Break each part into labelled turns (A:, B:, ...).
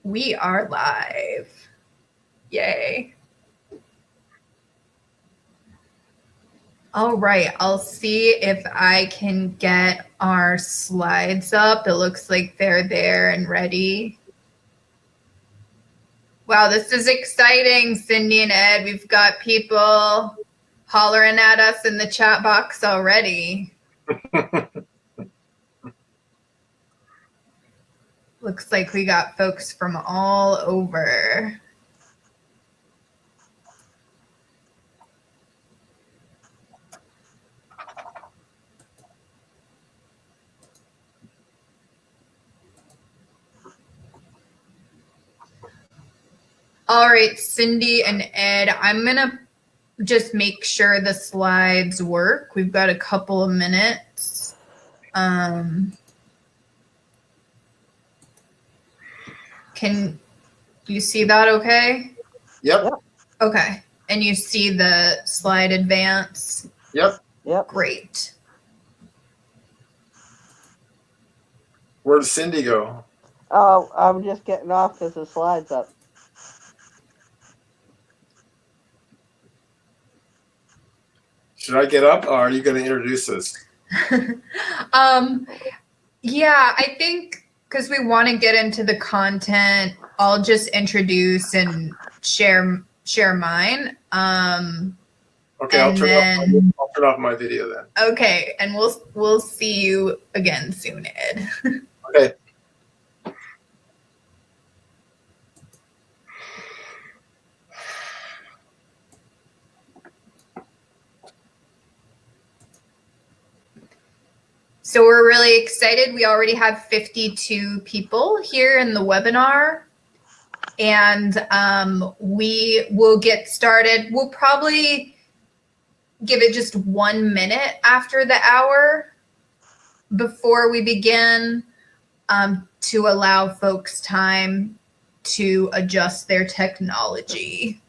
A: We are live. Yay. All right, I'll see if I can get our slides up. It looks like they're there and ready. Wow, this is exciting, Cindy and Ed. We've got people hollering at us in the chat box already. Looks like we got folks from all over. All right, Cindy and Ed, I'm going to just make sure the slides work. We've got a couple of minutes. Can you see that okay?
B: Yep.
A: Okay. And you see the slide advance?
B: Yep.
A: Great.
B: Where does Cindy go?
C: Oh, I'm just getting off because the slide's up.
B: Should I get up or are you going to introduce us?
A: Yeah, I think because we want to get into the content, I'll just introduce and share mine.
B: Okay, I'll turn off my video then.
A: Okay, and we'll see you again soon, Ed.
B: Okay.
A: So we're really excited. We already have 52 people here in the webinar, and we will get started. We'll probably give it just 1 minute after the hour before we begin to allow folks time to adjust their technology.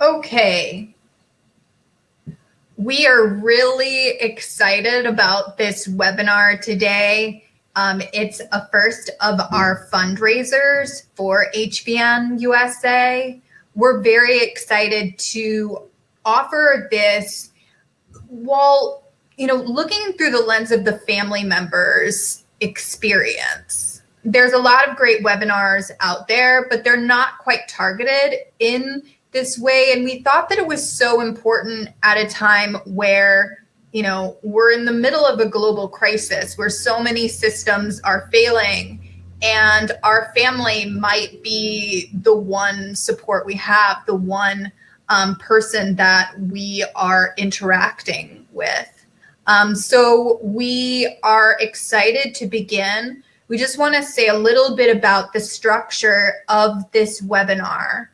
A: Okay. We are really excited about this webinar today. It's a first of our fundraisers for HBN USA. We're very excited to offer this while, looking through the lens of the family members' experience. There's a lot of great webinars out there, but they're not quite targeted in this way. And we thought that it was so important at a time where, we're in the middle of a global crisis where so many systems are failing, and our family might be the one support we have, the one person that we are interacting with. So we are excited to begin. We just want to say a little bit about the structure of this webinar.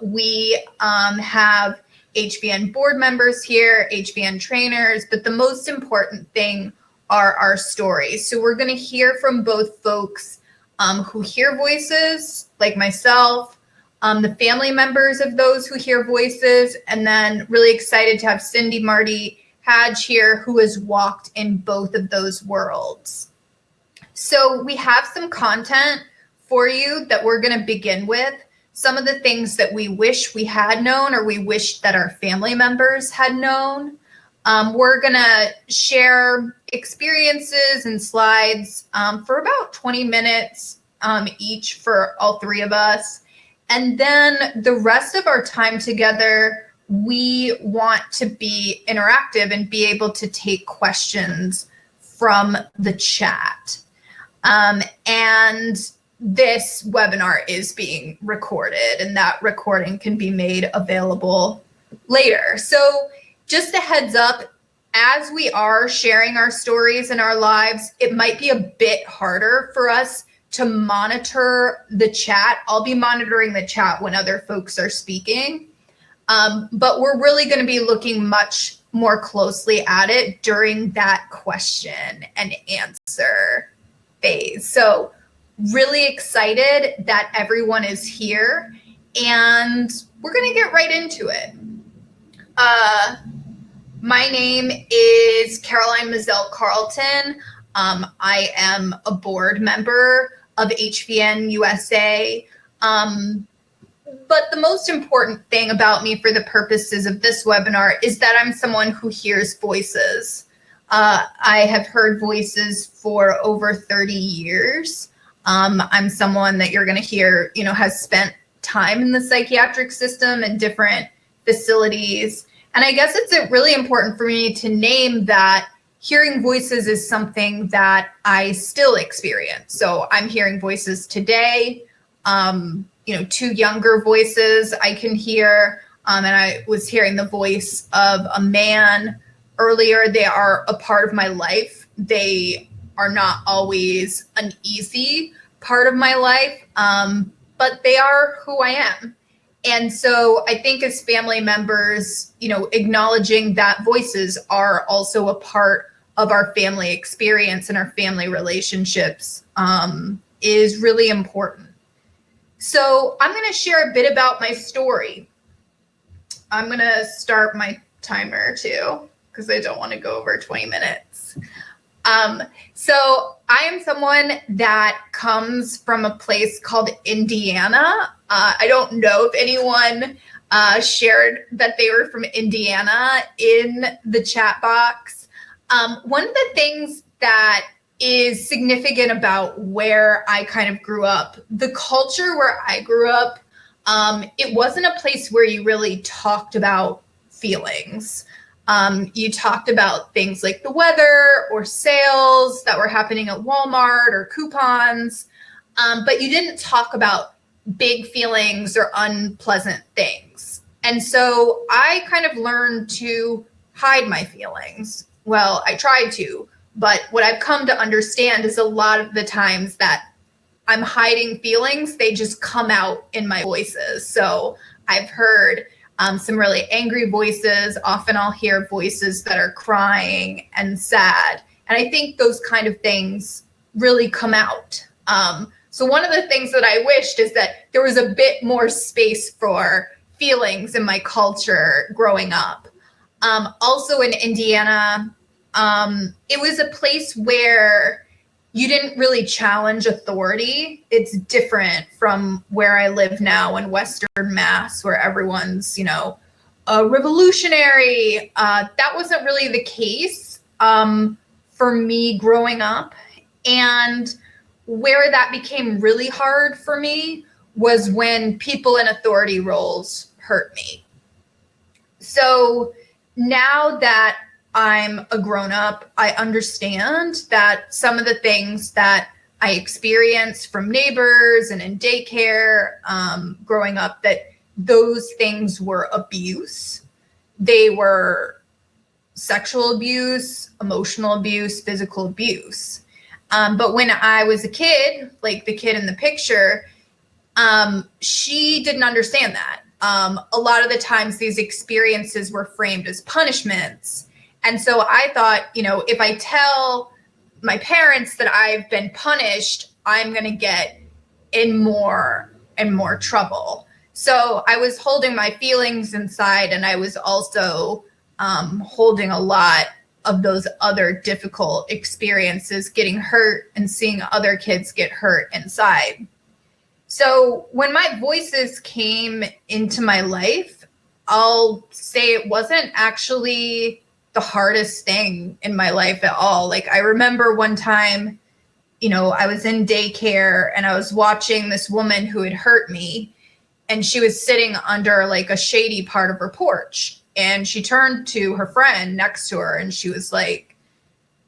A: We have HBN board members here, HBN trainers, but the most important thing are our stories. So we're going to hear from both folks who hear voices, like myself, the family members of those who hear voices, and then really excited to have Cindy Marty Hadge here, who has walked in both of those worlds. So we have some content for you that we're going to begin with. Some of the things that we wish we had known or we wish that our family members had known. We're going to share experiences and slides for about 20 minutes each for all three of us. And then the rest of our time together, we want to be interactive and be able to take questions from the chat. And this webinar is being recorded, and that recording can be made available later. So just a heads up, as we are sharing our stories and our lives, it might be a bit harder for us to monitor the chat. I'll be monitoring the chat when other folks are speaking, but we're really going to be looking much more closely at it during that question and answer phase. So really excited that everyone is here, and we're going to get right into it. My name is Caroline Mazel-Carlton. I am a board member of HVN USA. But the most important thing about me for the purposes of this webinar is that I'm someone who hears voices. I have heard voices for over 30 years. I'm someone that you're going to hear, has spent time in the psychiatric system and different facilities. And I guess it's really important for me to name that hearing voices is something that I still experience. So I'm hearing voices today, two younger voices I can hear. And I was hearing the voice of a man earlier. They are a part of my life. They are not always an easy part of my life, but they are who I am. And so I think as family members, acknowledging that voices are also a part of our family experience and our family relationships is really important. So I'm going to share a bit about my story. I'm going to start my timer too, because I don't want to go over 20 minutes. So I am someone that comes from a place called Indiana. I don't know if anyone shared that they were from Indiana in the chat box. One of the things that is significant about where I kind of grew up, the culture where I grew up, it wasn't a place where you really talked about feelings. You talked about things like the weather or sales that were happening at Walmart or coupons, but you didn't talk about big feelings or unpleasant things. And so I kind of learned to hide my feelings. Well, I tried to, but what I've come to understand is a lot of the times that I'm hiding feelings, they just come out in my voices. So I've heard some really angry voices. Often I'll hear voices that are crying and sad. And I think those kind of things really come out. So one of the things that I wished is that there was a bit more space for feelings in my culture growing up. Also in Indiana, it was a place where you didn't really challenge authority. It's different from where I live now in Western Mass, where everyone's, a revolutionary. That wasn't really the case for me growing up. And where that became really hard for me was when people in authority roles hurt me. So now that I'm a grown-up, I understand that some of the things that I experienced from neighbors and in daycare growing up, that those things were abuse. They were sexual abuse, emotional abuse, physical abuse. But when I was a kid, like the kid in the picture, she didn't understand that. A lot of the times these experiences were framed as punishments. And so I thought, if I tell my parents that I've been punished, I'm going to get in more and more trouble. So I was holding my feelings inside, and I was also holding a lot of those other difficult experiences, getting hurt and seeing other kids get hurt inside. So when my voices came into my life, I'll say it wasn't actually the hardest thing in my life at all. Like I remember one time, I was in daycare and I was watching this woman who had hurt me, and she was sitting under like a shady part of her porch. And she turned to her friend next to her and she was like,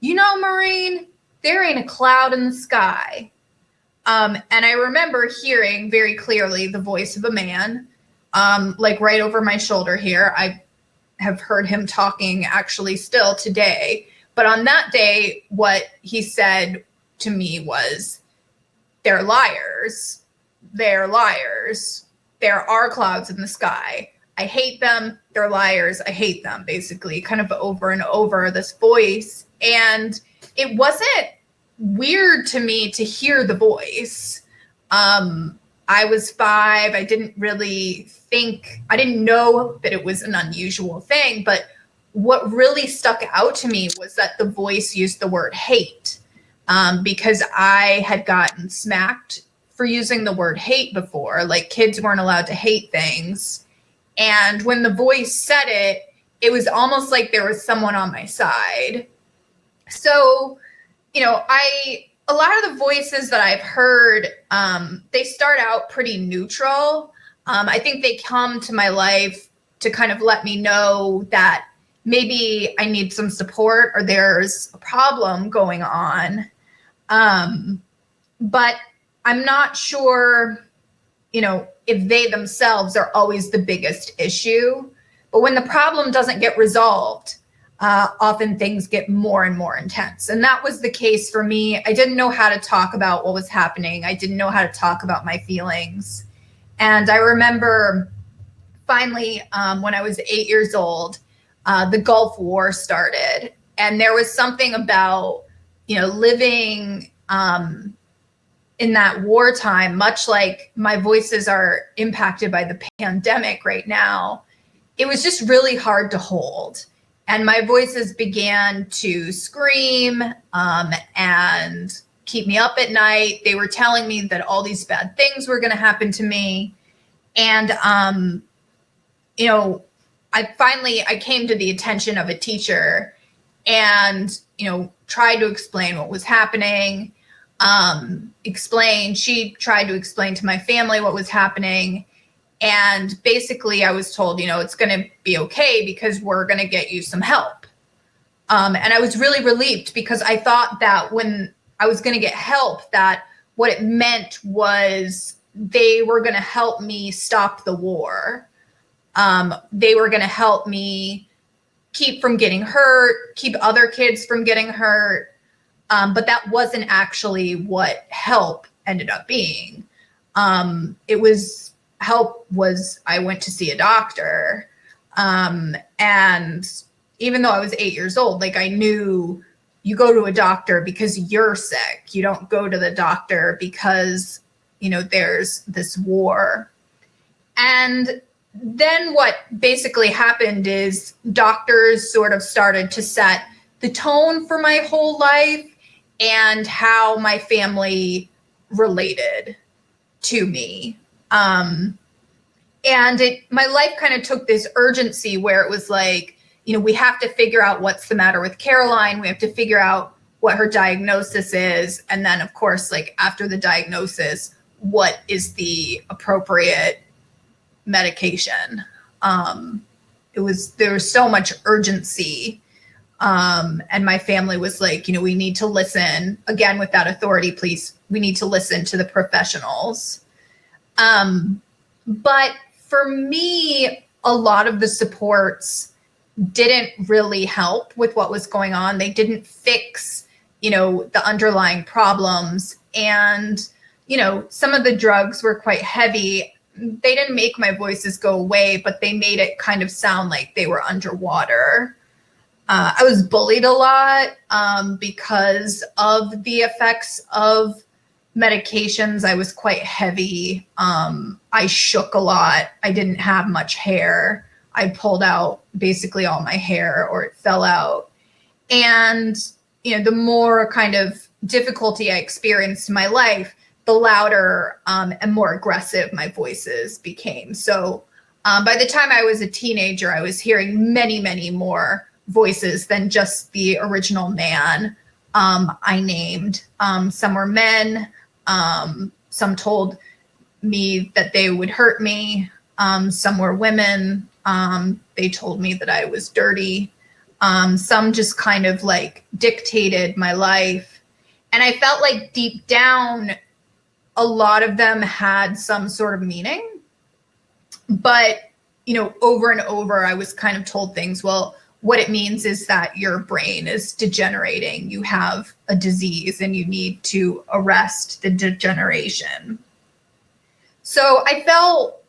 A: Maureen, there ain't a cloud in the sky. And I remember hearing very clearly the voice of a man, like right over my shoulder here. I have heard him talking actually still today. But on that day, what he said to me was, they're liars. They're liars. There are clouds in the sky. I hate them. They're liars. I hate them, basically, kind of over and over, this voice. And it wasn't weird to me to hear the voice. I was 5. I didn't really I didn't know that it was an unusual thing. But what really stuck out to me was that the voice used the word hate, because I had gotten smacked for using the word hate before. Like, kids weren't allowed to hate things. And when the voice said it, it was almost like there was someone on my side. So, a lot of the voices that I've heard, they start out pretty neutral. I think they come to my life to kind of let me know that maybe I need some support or there's a problem going on. But I'm not sure, if they themselves are always the biggest issue. But when the problem doesn't get resolved, often things get more and more intense. And that was the case for me. I didn't know how to talk about what was happening. I didn't know how to talk about my feelings. And I remember finally, when I was 8 years old, the Gulf War started. And there was something about, living in that wartime, much like my voices are impacted by the pandemic right now. It was just really hard to hold. And my voices began to scream and keep me up at night. They were telling me that all these bad things were going to happen to me. And, I came to the attention of a teacher and, tried to explain what was happening. She tried to explain to my family what was happening. And basically I was told, it's going to be okay because we're going to get you some help. And I was really relieved because I thought that when I was going to get help, that what it meant was they were going to help me stop the war. They were going to help me keep from getting hurt, keep other kids from getting hurt. But that wasn't actually what help ended up being. I went to see a doctor. And even though I was 8 years old, I knew you go to a doctor because you're sick. You don't go to the doctor because, there's this war. And then what basically happened is doctors sort of started to set the tone for my whole life and how my family related to me. My life kind of took this urgency where it was like, we have to figure out what's the matter with Caroline. We have to figure out what her diagnosis is. And then, of course, after the diagnosis, what is the appropriate medication? There was so much urgency. And my family was like, we need to listen again with that authority, please. We need to listen to the professionals. But for me, a lot of the supports didn't really help with what was going on. They didn't fix, the underlying problems. And, some of the drugs were quite heavy. They didn't make my voices go away, but they made it kind of sound like they were underwater. I was bullied a lot because of the effects of medications. I was quite heavy. I shook a lot. I didn't have much hair. I pulled out basically all my hair or it fell out. And, the more kind of difficulty I experienced in my life, the louder and more aggressive my voices became. So by the time I was a teenager, I was hearing many, many more voices than just the original man I named. Some were men. Some told me that they would hurt me. Some were women. They told me that I was dirty. Some just kind of dictated my life. And I felt like deep down, a lot of them had some sort of meaning. But, over and over, I was kind of told things, well, what it means is that your brain is degenerating. You have a disease and you need to arrest the degeneration. So I felt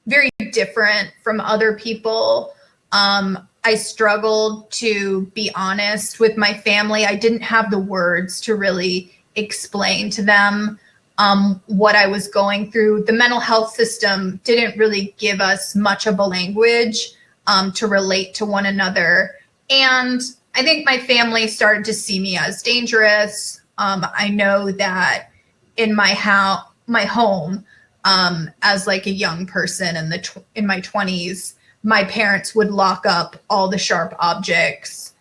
A: very different from other people. I struggled to be honest with my family. I didn't have the words to really explain to them what I was going through. The mental health system didn't really give us much of a language to relate to one another. And I think my family started to see me as dangerous. I know that in my home, as like a young person in my 20s, my parents would lock up all the sharp objects.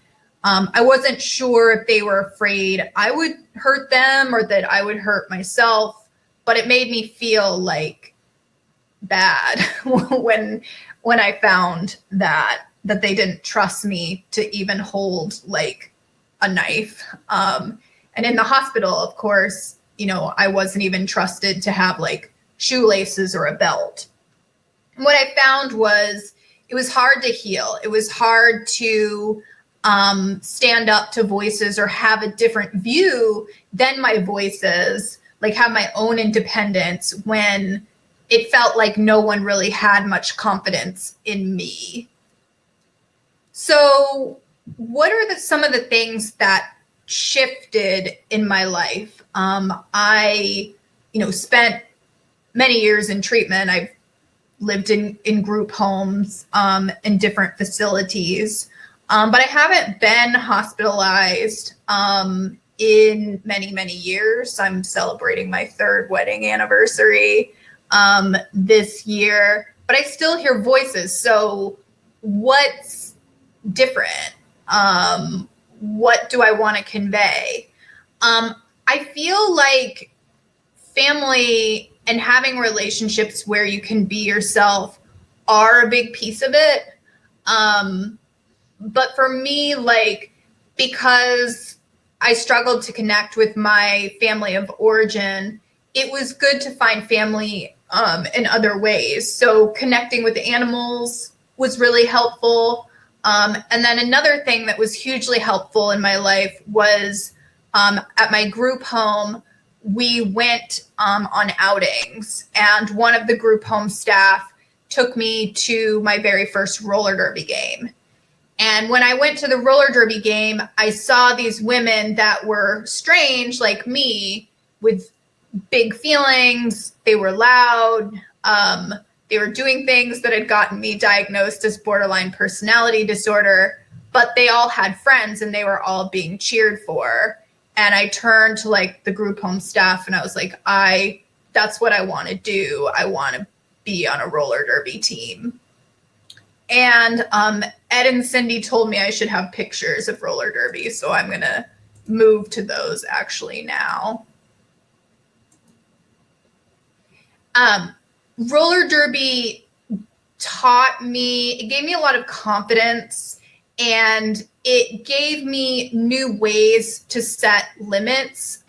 A: I wasn't sure if they were afraid I would hurt them or that I would hurt myself, but it made me feel like bad when I found that they didn't trust me to even hold like a knife. And in the hospital, of course, I wasn't even trusted to have like shoelaces or a belt. And what I found was it was hard to heal. It was hard to stand up to voices or have a different view than my voices, like have my own independence when it felt like no one really had much confidence in me. So what are some of the things that shifted in my life? I, spent many years in treatment. I've lived in group homes, in different facilities. But I haven't been hospitalized in many, many years. I'm celebrating my 3rd wedding anniversary this year, but I still hear voices. So what's different? What do I want to convey? I feel like family and having relationships where you can be yourself are a big piece of it. But for me, like, because I struggled to connect with my family of origin, it was good to find family in other ways. So connecting with animals was really helpful. And then another thing that was hugely helpful in my life was at my group home, we went on outings, and one of the group home staff took me to my very first roller derby game. And when I went to the roller derby game, I saw these women that were strange like me with big feelings. They were loud. They were doing things that had gotten me diagnosed as borderline personality disorder, but they all had friends and they were all being cheered for. And I turned to like the group home staff and I was like, that's what I want to do. I want to be on a roller derby team. And Ed and Cindy told me I should have pictures of roller derby. So I'm going to move to those actually now. Roller derby it gave me a lot of confidence, and it gave me new ways to set limits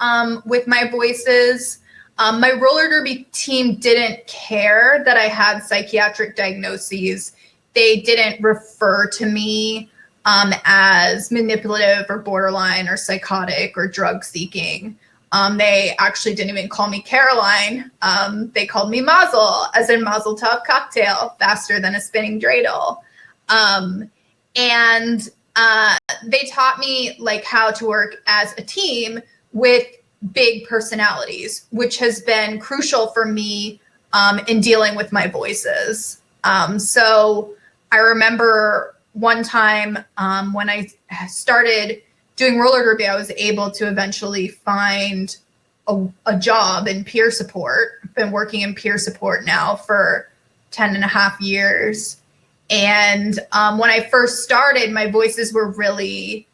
A: with my voices. My roller derby team didn't care that I had psychiatric diagnoses. They didn't refer to me as manipulative or borderline or psychotic or drug seeking. They actually didn't even call me Caroline. They called me Mazel, as in Mazel Tov cocktail, faster than a spinning dreidel. And they taught me like how to work as a team with big personalities, which has been crucial for me in dealing with my voices. So I remember one time when I started doing roller derby, I was able to eventually find a job in peer support. I've been working in peer support now for 10 and a half years. And when I first started, my voices were really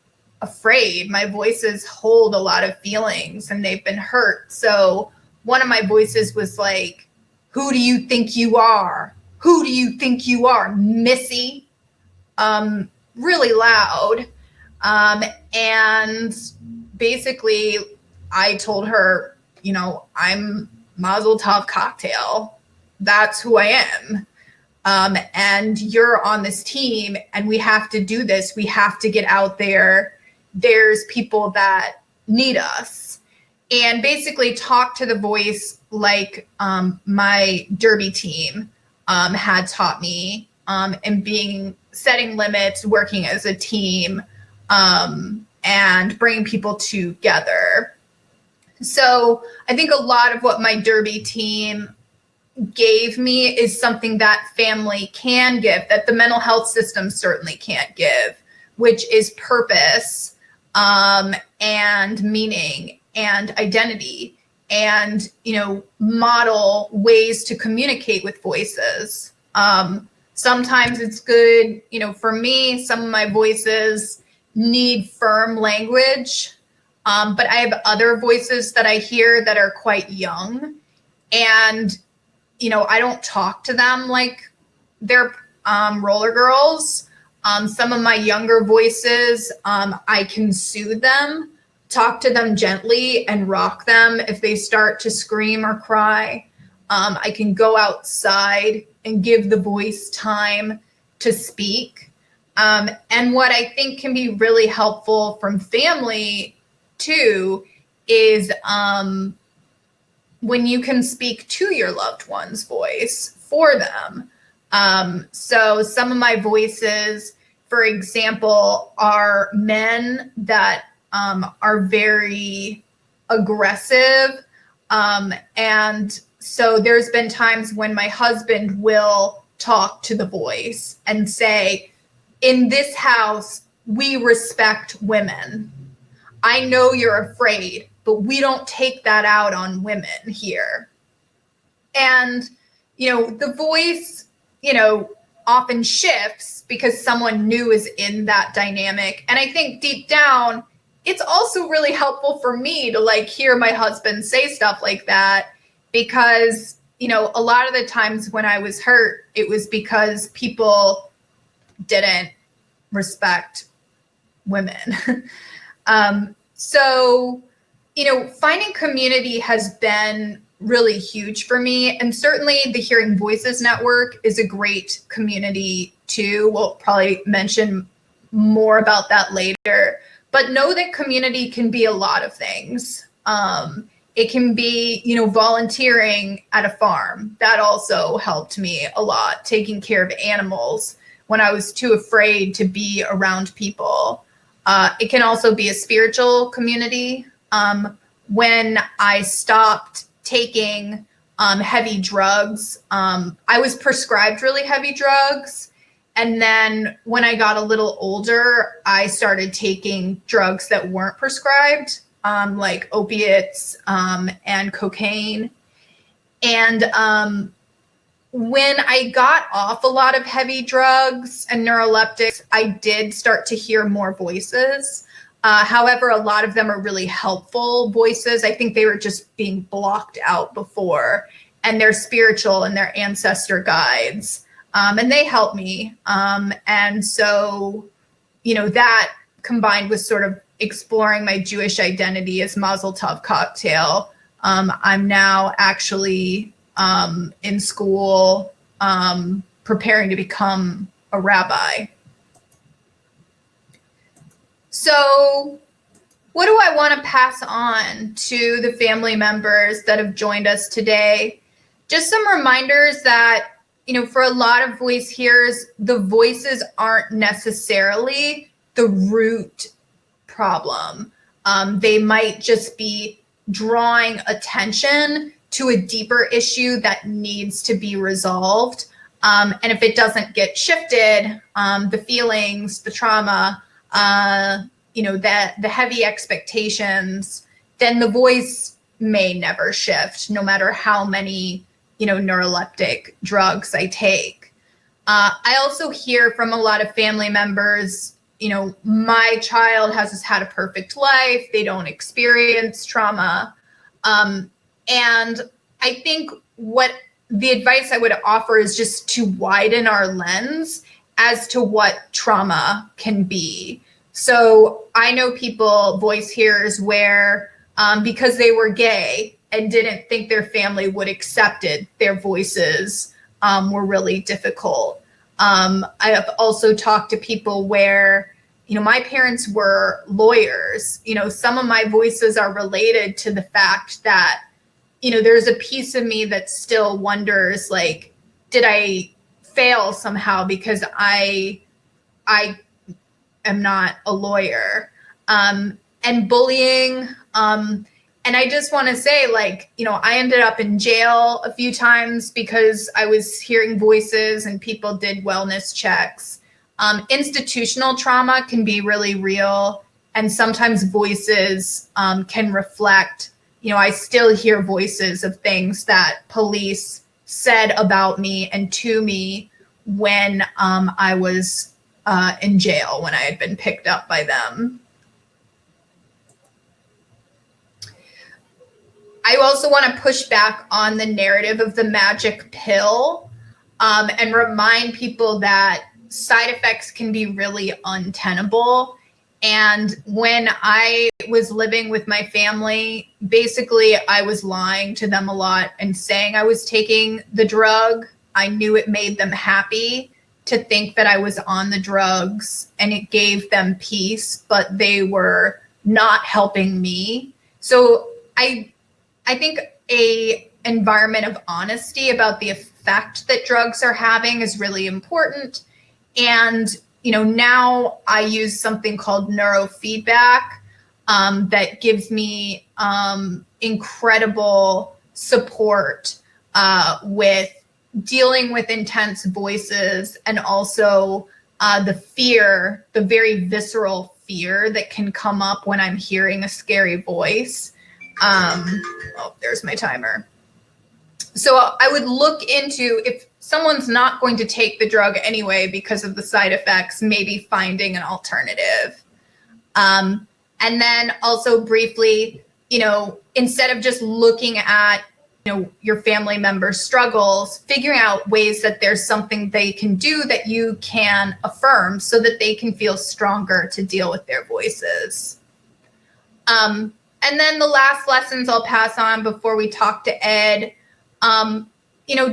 A: afraid. My voices hold a lot of feelings and they've been hurt. So one of my voices was like, "Who do you think you are? Who do you think you are, Missy?" Really loud. And basically I told her, I'm Mazel Tov cocktail. That's who I am. And you're on this team and we have to do this. We have to get out there. There's people that need us. And basically talk to the voice like my derby team had taught me, and setting limits, working as a team, and bringing people together. So I think a lot of what my derby team gave me is something that family can give, that the mental health system certainly can't give, which is purpose, and meaning and identity, and, model ways to communicate with voices. Sometimes it's good, for me, some of my voices need firm language, but I have other voices that I hear that are quite young, and I don't talk to them like they're roller girls. Some of my younger voices, I can soothe them, talk to them gently, and rock them if they start to scream or cry. I can go outside and give the voice time to speak. And what I think can be really helpful from family too is when you can speak to your loved one's voice for them. So some of my voices, for example, are men that are very aggressive. And so there's been times when my husband will talk to the voice and say, in this house, we respect women. I know you're afraid, but we don't take that out on women here. And, the voice, often shifts because someone new is in that dynamic. And I think deep down, it's also really helpful for me to hear my husband say stuff like that, because, a lot of the times when I was hurt, it was because people didn't respect women. So, finding community has been really huge for me. And certainly the Hearing Voices Network is a great community too. We'll probably mention more about that later. But know that community can be a lot of things. It can be, volunteering at a farm. That also helped me a lot, taking care of animals when I was too afraid to be around people. It can also be a spiritual community. When I stopped taking heavy drugs, I was prescribed really heavy drugs. And then when I got a little older, I started taking drugs that weren't prescribed, like opiates and cocaine. And when I got off a lot of heavy drugs and neuroleptics, I did start to hear more voices. However, a lot of them are really helpful voices. I think they were just being blocked out before, and they're spiritual and they're ancestor guides. And they help me. And so, that combined with sort of exploring my Jewish identity as Mazel Tov cocktail, I'm now actually in school preparing to become a rabbi. So what do I want to pass on to the family members that have joined us today? Just some reminders that, for a lot of voice hearers, the voices aren't necessarily the root problem. They might just be drawing attention to a deeper issue that needs to be resolved. And if it doesn't get shifted, the feelings, the trauma, that the heavy expectations, then the voice may never shift, no matter how many, neuroleptic drugs I take. I also hear from a lot of family members, my child has had a perfect life. They don't experience trauma. And I think what the advice I would offer is just to widen our lens as to what trauma can be. So I know people, voice hearers, where because they were gay, and didn't think their family would accept it. Their voices were really difficult. I have also talked to people where, my parents were lawyers. Some of my voices are related to the fact that, there's a piece of me that still wonders, like, did I fail somehow because I am not a lawyer? And bullying. And I just want to say, like, I ended up in jail a few times because I was hearing voices and people did wellness checks. Institutional trauma can be really real. And sometimes voices can reflect, I still hear voices of things that police said about me and to me when I was in jail, when I had been picked up by them. I also want to push back on the narrative of the magic pill and remind people that side effects can be really untenable. And when I was living with my family, basically I was lying to them a lot and saying I was taking the drug. I knew it made them happy to think that I was on the drugs, and it gave them peace, but they were not helping me. So I think a environment of honesty about the effect that drugs are having is really important. And, now I use something called neurofeedback that gives me incredible support with dealing with intense voices, and also the fear, the very visceral fear that can come up when I'm hearing a scary voice. There's my timer. So I would look into, if someone's not going to take the drug anyway because of the side effects, maybe finding an alternative. And then also briefly, instead of just looking at, your family members' struggles, figuring out ways that there's something they can do that you can affirm so that they can feel stronger to deal with their voices. And then the last lessons I'll pass on before we talk to Ed,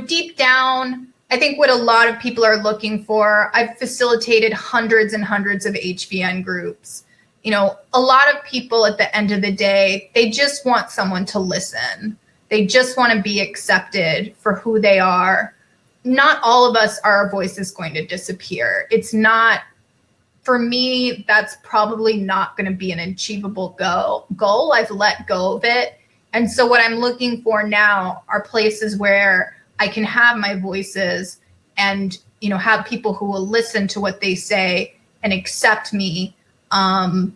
A: deep down, I think what a lot of people are looking for, I've facilitated hundreds and hundreds of HVN groups. A lot of people at the end of the day, they just want someone to listen. They just want to be accepted for who they are. Not all of us, our voice is going to disappear. It's not, for me, that's probably not going to be an achievable goal. I've let go of it. And so what I'm looking for now are places where I can have my voices and, have people who will listen to what they say and accept me, and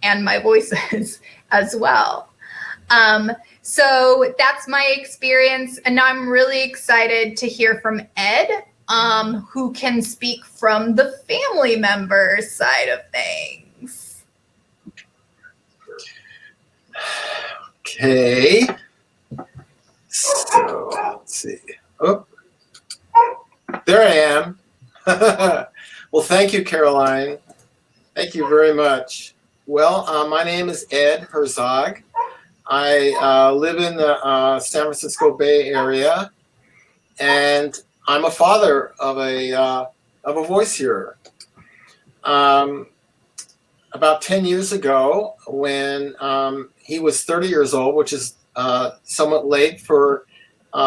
A: my voices as well. So that's my experience. And now I'm really excited to hear from Ed, who can speak from the family member side of things.
B: Okay. So let's see. Oh, there I am. Well, thank you, Caroline. Thank you very much. Well, my name is Ed Herzog. I live in the San Francisco Bay Area, and I'm a father of a voice hearer. About 10 years ago, when he was 30 years old, which is somewhat late for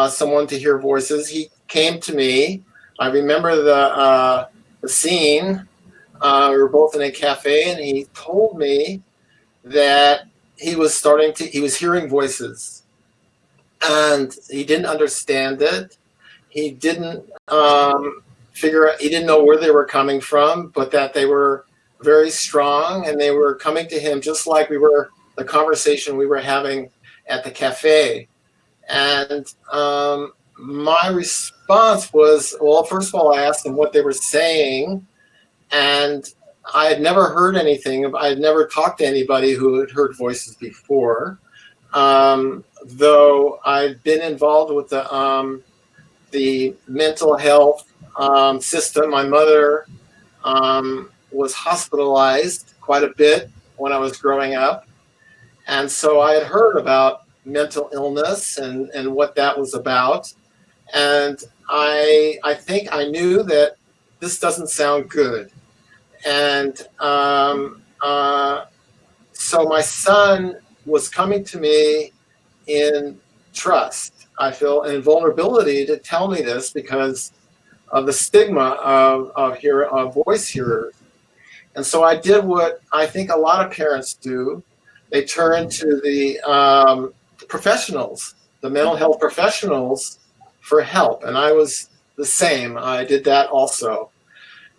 B: someone to hear voices, he came to me. I remember the scene. We were both in a cafe, and he told me that he was hearing voices, and he didn't understand it. He didn't he didn't know where they were coming from, but that they were very strong, and they were coming to him just like the conversation we were having at the cafe. And my response was, well, first of all, I asked them what they were saying, and I had never heard anything. I had never talked to anybody who had heard voices before, though I've been involved with the mental health system. My mother was hospitalized quite a bit when I was growing up, and so I had heard about mental illness and what that was about. And I think I knew that this doesn't sound good. And so my son was coming to me in trust, I feel, and vulnerability to tell me this because of the stigma of voice hearers. And so I did what I think a lot of parents do. They turn to the professionals, the mental health professionals, for help. And I was the same. I did that also.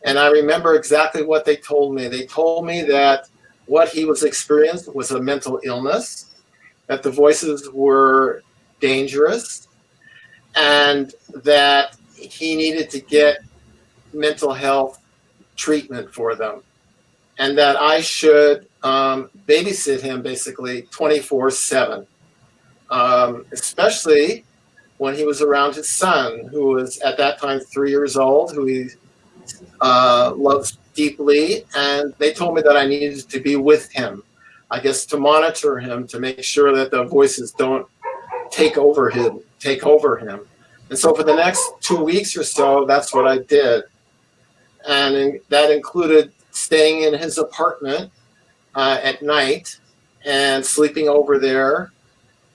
B: And I remember exactly what they told me. They told me that what he was experiencing was a mental illness, that the voices were dangerous, and that he needed to get mental health treatment for them, and that I should babysit him basically 24/7, especially when he was around his son, who was at that time 3 years old, who he loves deeply. And they told me that I needed to be with him, I guess, to monitor him, to make sure that the voices don't take over him. And so for the next 2 weeks or so, that's what I did. And that included staying in his apartment at night and sleeping over there.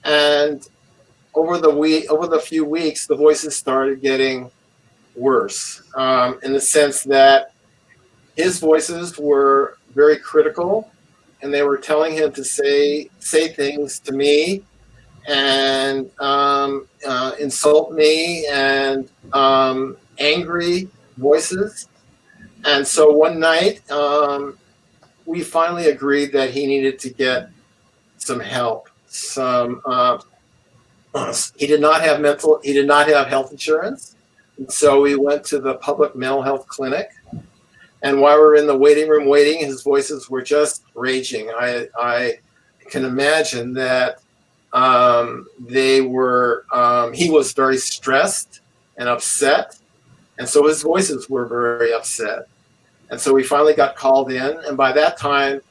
B: And over the few weeks, the voices started getting worse, in the sense that his voices were very critical, and they were telling him to say things to me and insult me, and angry voices. And so one night, we finally agreed that he needed to get some help. He did not have health insurance. And so we went to the public mental health clinic. And while we were in the waiting room waiting, his voices were just raging. I can imagine that he was very stressed and upset. And so his voices were very upset. And so we finally got called in. And by that time,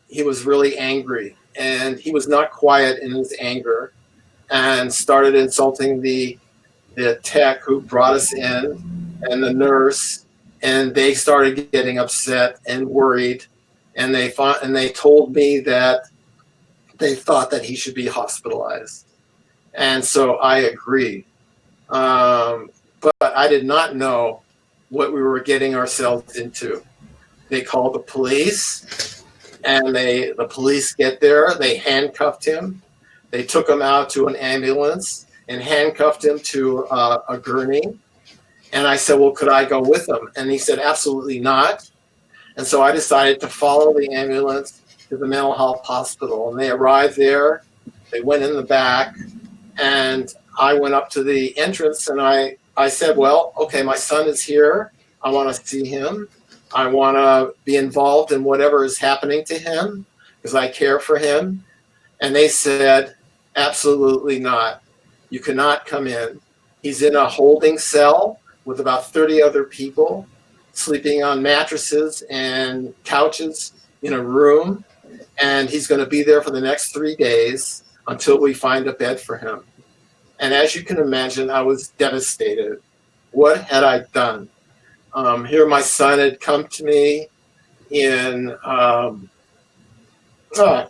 B: he was really angry. And he was not quiet in his anger, and started insulting the tech who brought us in and the nurse. And they started getting upset and worried. And they told me that they thought that he should be hospitalized. And so I agreed. But I did not know what we were getting ourselves into. They called the police, and the police get there. They handcuffed him. They took him out to an ambulance and handcuffed him to a gurney. And I said, well, could I go with him? And he said, absolutely not. And so I decided to follow the ambulance to the mental health hospital. And they arrived there. They went in the back, and I went up to the entrance, and I said, well, okay, my son is here. I want to see him. I want to be involved in whatever is happening to him because I care for him. And they said, absolutely not. You cannot come in. He's in a holding cell with about 30 other people sleeping on mattresses and couches in a room. And he's going to be there for the next 3 days until we find a bed for him. And as you can imagine, I was devastated. What had I done? Here my son had come to me in,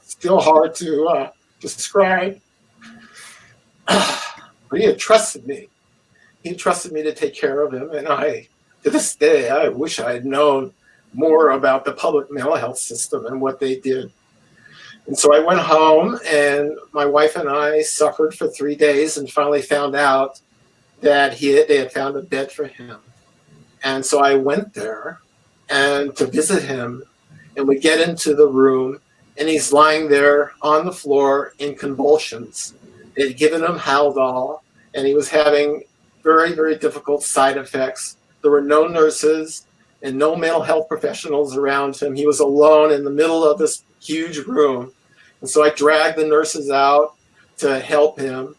B: still hard to describe, but he had trusted me. He trusted me to take care of him. And to this day, I wish I had known more about the public mental health system and what they did. And so I went home, and my wife and I suffered for 3 days and finally found out that they had found a bed for him. And so I went there and to visit him, and we get into the room, and he's lying there on the floor in convulsions. They'd given him Haldol, and he was having very, very difficult side effects. There were no nurses and no mental health professionals around him. He was alone in the middle of this huge room. And so I dragged the nurses out to help him.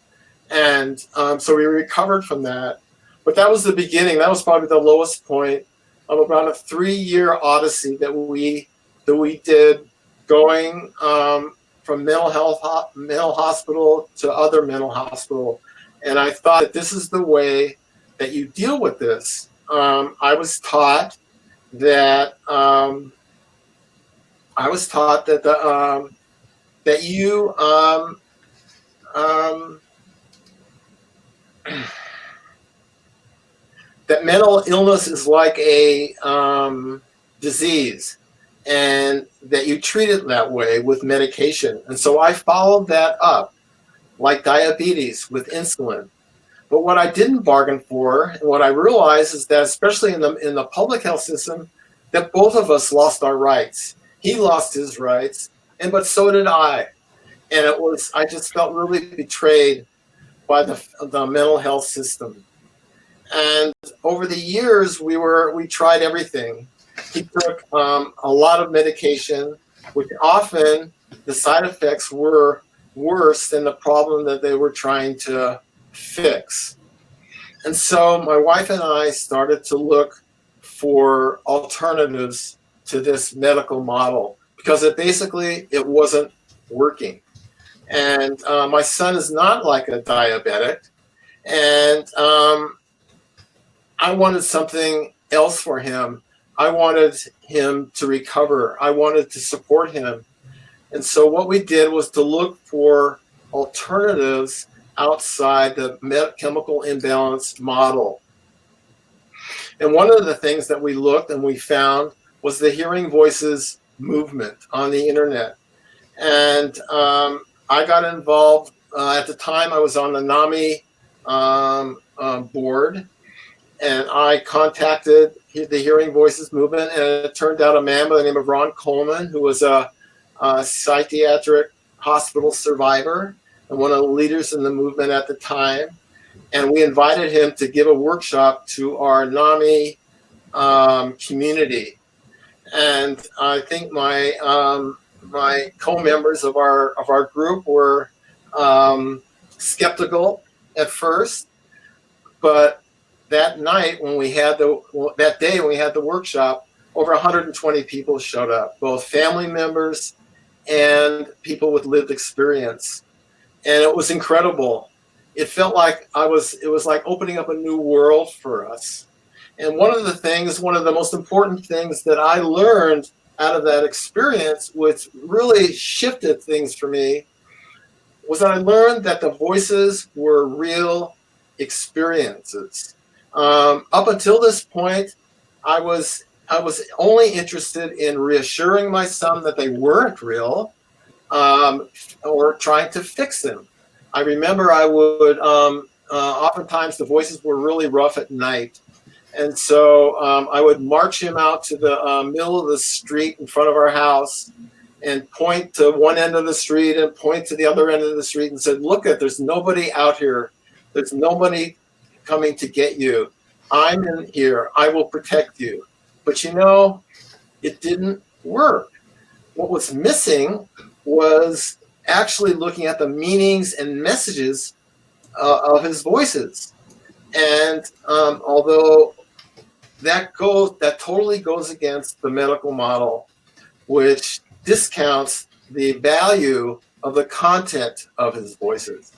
B: And so we recovered from that. But that was the beginning. That was probably the lowest point of about a 3-year odyssey that we did, going from mental hospital to other mental hospital. And I thought that this is the way that you deal with this. I was taught that that you that mental illness is like a disease, and that you treat it that way with medication. And so I followed that up, like diabetes, with insulin. But what I didn't bargain for, and what I realized, is that especially in the public health system, that both of us lost our rights. He lost his rights, but so did I. And I just felt really betrayed by the mental health system. And over the years, we tried everything. He took a lot of medication, which often the side effects were worse than the problem that they were trying to fix. And so my wife and I started to look for alternatives to this medical model, because it wasn't working. And my son is not like a diabetic, and I wanted something else for him. I wanted him to recover. I wanted to support him. And so what we did was to look for alternatives outside the chemical imbalance model. And one of the things that we looked and we found was the Hearing Voices movement on the internet. And I got involved. At the time, I was on the NAMI board, and I contacted the Hearing Voices movement, and it turned out a man by the name of Ron Coleman, who was a psychiatric hospital survivor and one of the leaders in the movement at the time. And we invited him to give a workshop to our NAMI community. And I think my co-members of our group were skeptical at first, but that day when we had the workshop, over 120 people showed up, both family members and people with lived experience. And it was incredible. It felt like it was like opening up a new world for us. And one of the most important things that I learned out of that experience, which really shifted things for me, was that I learned that the voices were real experiences. Up until this point, I was only interested in reassuring my son that they weren't real, or trying to fix them. I remember I would oftentimes the voices were really rough at night, and so I would march him out to the middle of the street in front of our house and point to one end of the street and point to the other end of the street and said, "Look, there's nobody out here. There's nobody coming to get you. I'm in here. I will protect you." But it didn't work. What was missing was actually looking at the meanings and messages of his voices. And although that totally goes against the medical model, which discounts the value of the content of his voices.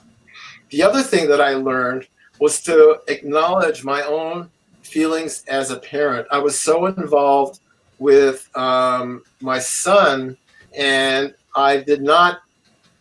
B: The other thing that I learned was to acknowledge my own feelings as a parent. I was so involved with my son, and I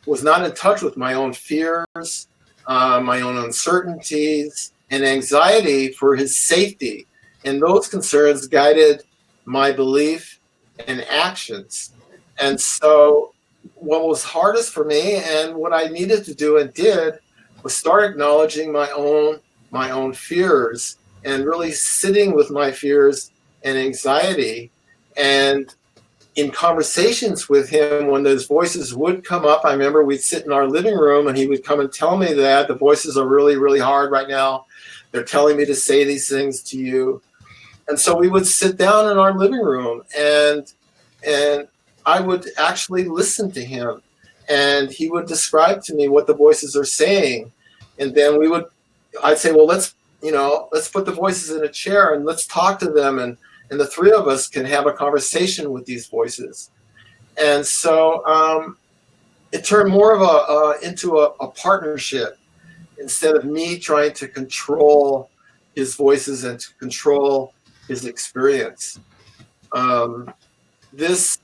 B: was not in touch with my own fears, my own uncertainties, and anxiety for his safety. And those concerns guided my belief and actions. And so what was hardest for me, and what I needed to do and did, was start acknowledging my own fears, and really sitting with my fears and anxiety. And in conversations with him, when those voices would come up, I remember we'd sit in our living room and he would come and tell me that the voices are really, really hard right now. They're telling me to say these things to you. And so we would sit down in our living room, and I would actually listen to him, and he would describe to me what the voices are saying. And then I'd say, well, let's put the voices in a chair and let's talk to them. And the three of us can have a conversation with these voices. And so it turned more of into a partnership instead of me trying to control his voices and to control his experience. This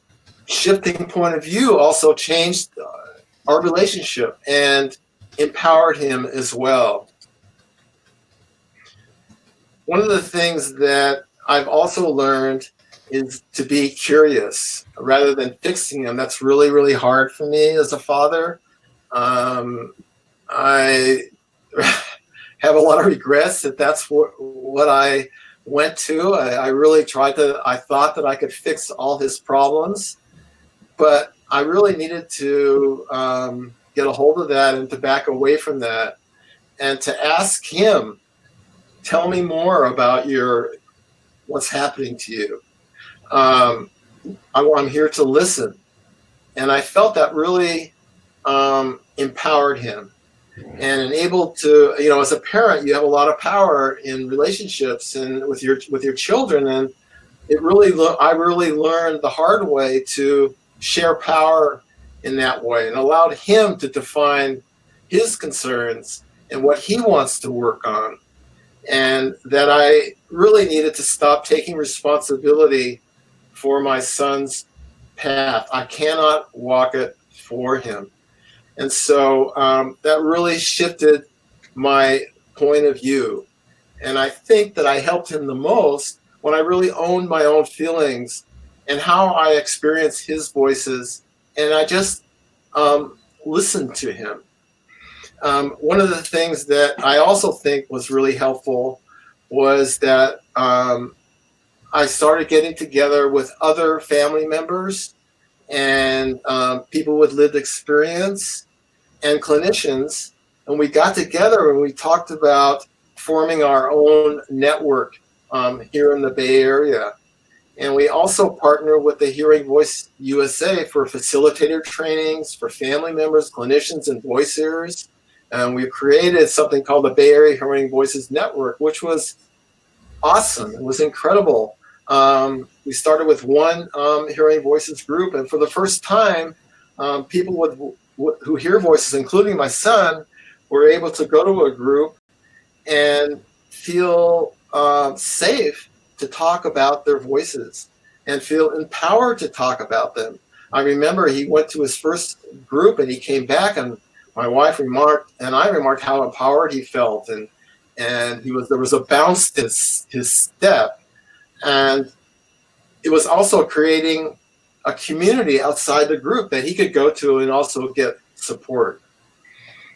B: shifting point of view also changed our relationship and empowered him as well. One of the things that I've also learned is to be curious rather than fixing him. That's really, really hard for me as a father. I have a lot of regrets that that's what I went to. I really I thought that I could fix all his problems, but I really needed to get a hold of that and to back away from that and to ask him, tell me more about what's happening to you. I'm here to listen. And I felt that really empowered him and enabled to, as a parent, you have a lot of power in relationships and with your children. And I really learned the hard way to share power in that way and allowed him to define his concerns and what he wants to work on. And that I really needed to stop taking responsibility for my son's path. I cannot walk it for him. And so that really shifted my point of view. And I think that I helped him the most when I really owned my own feelings and how I experience his voices. And I just listened to him. One of the things that I also think was really helpful was that I started getting together with other family members and people with lived experience and clinicians. And we got together and we talked about forming our own network here in the Bay Area. And we also partner with the Hearing Voice USA for facilitator trainings for family members, clinicians, and voice hearers. And we created something called the Bay Area Hearing Voices Network, which was awesome. It was incredible. We started with one Hearing Voices group, and for the first time, people who hear voices, including my son, were able to go to a group and feel safe to talk about their voices and feel empowered to talk about them. I remember he went to his first group and he came back, and my wife remarked, and I remarked how empowered he felt, and there was a bounce to his step, and it was also creating a community outside the group that he could go to and also get support.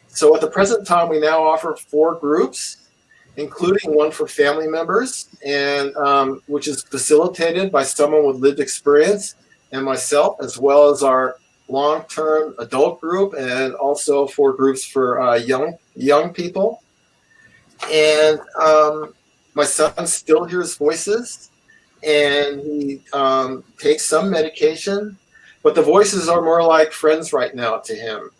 B: So at the present time, we now offer 4 groups, including one for family members, and which is facilitated by someone with lived experience and myself, as well as our long-term adult group, and also 4 groups for young people. And my son still hears voices, and he takes some medication, but the voices are more like friends right now to him.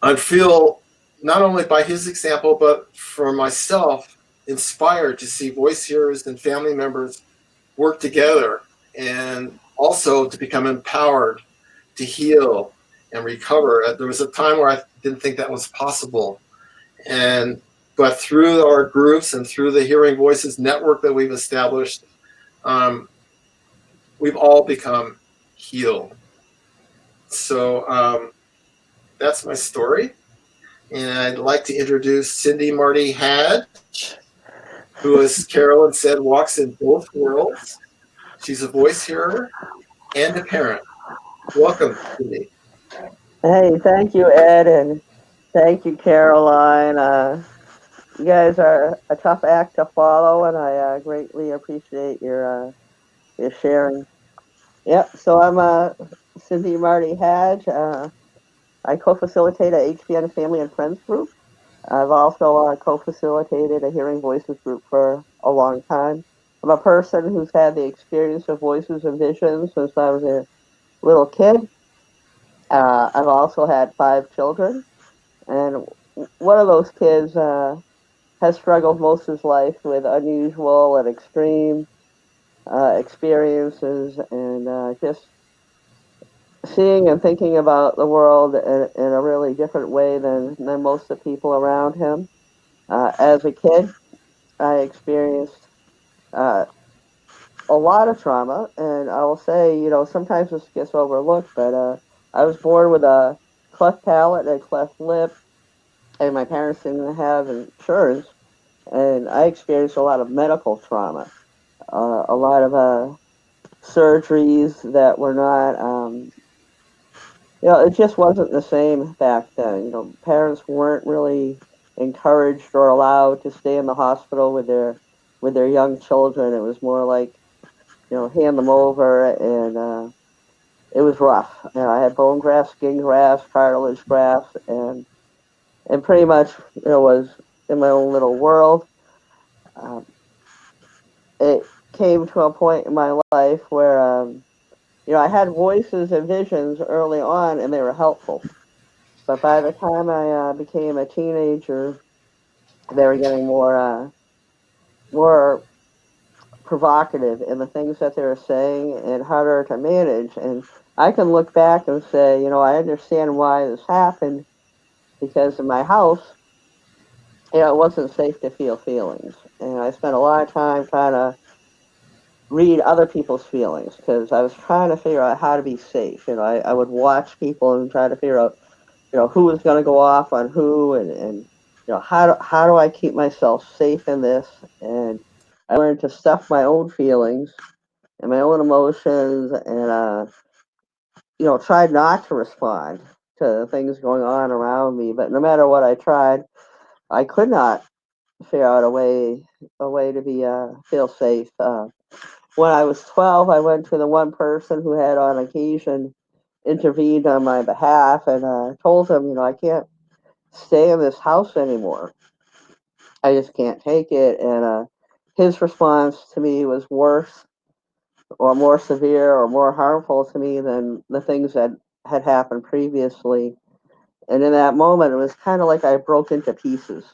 B: I feel, not only by his example, but for myself, inspired to see voice hearers and family members work together, and also to become empowered to heal and recover. There was a time where I didn't think that was possible. But through our groups and through the Hearing Voices network that we've established, we've all become healed. So that's my story. And I'd like to introduce Cindy Marty Hadge, who, as Carolyn said, walks in both worlds. She's a voice hearer and a parent. Welcome, Cindy.
C: Hey, thank you, Ed, and thank you, Caroline. You guys are a tough act to follow, and I greatly appreciate your sharing. Yep, so I'm Cindy Marty Hadge. I co-facilitate a HBN Family and Friends group. I've also co-facilitated a Hearing Voices group for a long time. I'm a person who's had the experience of voices and visions since I was a little kid. I've also had 5 children, and one of those kids has struggled most of his life with unusual and extreme experiences, and just seeing and thinking about the world in a really different way than most of the people around him. As a kid, I experienced uh, a lot of trauma, and I will say, sometimes this gets overlooked, but I was born with a cleft palate and a cleft lip, and my parents didn't have insurance, and I experienced a lot of medical trauma, a lot of surgeries that were not, it just wasn't the same back then. Parents weren't really encouraged or allowed to stay in the hospital with their young children. It was more like, hand them over, and it was rough. I had bone grafts, skin grafts, cartilage grafts, and pretty much, was in my own little world. Um, it came to a point in my life where, I had voices and visions early on, and they were helpful. But by the time I became a teenager, they were getting more provocative in the things that they were saying and harder to manage. And I can look back and say, I understand why this happened, because in my house, it wasn't safe to feel feelings. And I spent a lot of time trying to read other people's feelings because I was trying to figure out how to be safe. I would watch people and try to figure out, who was going to go off on who, and how do I keep myself safe in this? And I learned to stuff my own feelings and my own emotions, and tried not to respond to things going on around me. But no matter what I tried, I could not figure out a way to be feel safe. When I was 12, I went to the one person who had on occasion intervened on my behalf, and told him, I can't stay in this house anymore. I just can't take it. And his response to me was worse or more severe or more harmful to me than the things that had happened previously. And in that moment, it was kind of like I broke into pieces.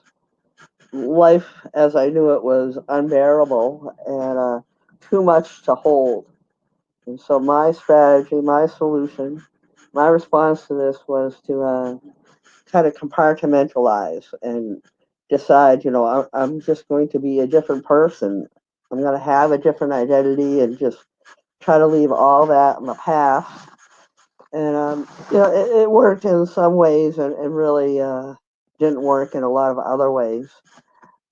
C: Life as I knew it was unbearable and too much to hold. And so my strategy, my solution, my response to this was to kind of compartmentalize and decide, I'm just going to be a different person. I'm going to have a different identity and just try to leave all that in the past. And, it worked in some ways, and really didn't work in a lot of other ways.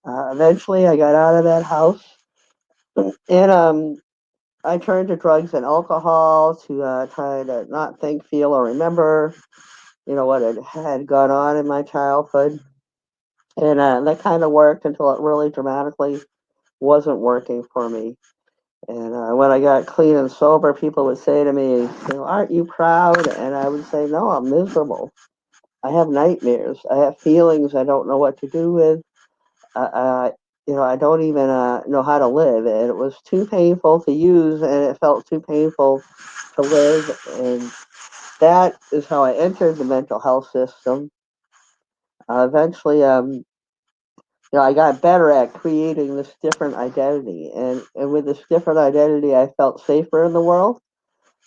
C: Eventually, I got out of that house, and I turned to drugs and alcohol to try to not think, feel, or remember, what had gone on in my childhood. And that kind of worked until it really dramatically wasn't working for me. And when I got clean and sober, people would say to me, aren't you proud? And I would say, no, I'm miserable. I have nightmares. I have feelings I don't know what to do with. I, I don't even know how to live. And it was too painful to use, and it felt too painful to live. And that is how I entered the mental health system. Eventually, I got better at creating this different identity, and with this different identity, I felt safer in the world.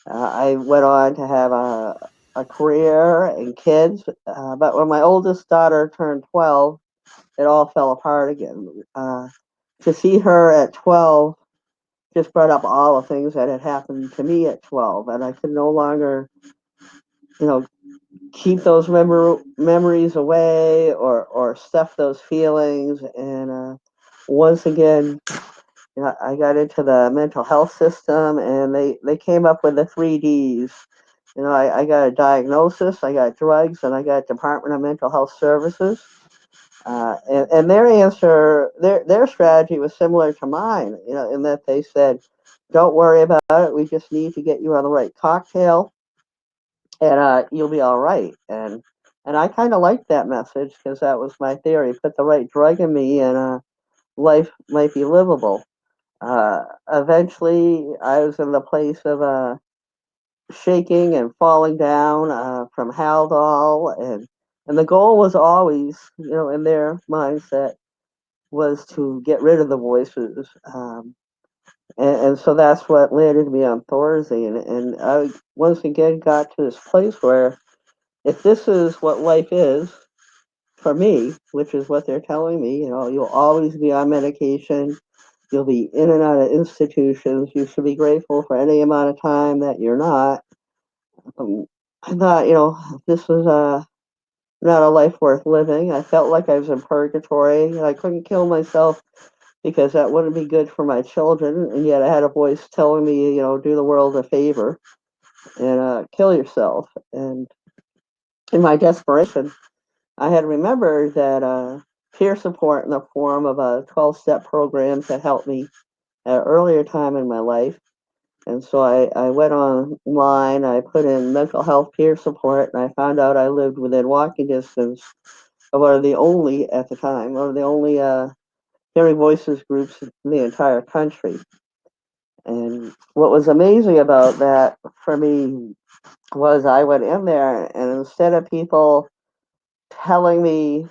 C: I went on to have a career and kids, but when my oldest daughter turned 12, it all fell apart again. To see her at 12 just brought up all the things that had happened to me at 12, and I could no longer, you know, keep those memories away or stuff those feelings. And once again, I got into the mental health system, and they came up with the 3Ds. I got a diagnosis, I got drugs, and I got Department of Mental Health Services. And their answer, their strategy was similar to mine, in that they said, don't worry about it. We just need to get you on the right cocktail, and you'll be all right. And I kind of liked that message because that was my theory. Put the right drug in me, and life might be livable. Eventually, I was in the place of shaking and falling down from Haldol, and the goal was always, in their mindset, was to get rid of the voices. And so that's what landed me on Thorazine. And I once again got to this place where if this is what life is for me, which is what they're telling me, you'll always be on medication, you'll be in and out of institutions, you should be grateful for any amount of time that you're not. I thought, this was not a life worth living. I felt like I was in purgatory, and I couldn't kill myself because that wouldn't be good for my children. And yet I had a voice telling me, do the world a favor and kill yourself. And in my desperation, I had remembered that peer support in the form of a 12-step programs had helped me at an earlier time in my life. And so I went online, I put in mental health peer support, and I found out I lived within walking distance of one of the only, at the time, one of the only hearing voices groups in the entire country. And what was amazing about that for me was I went in there, and instead of people telling me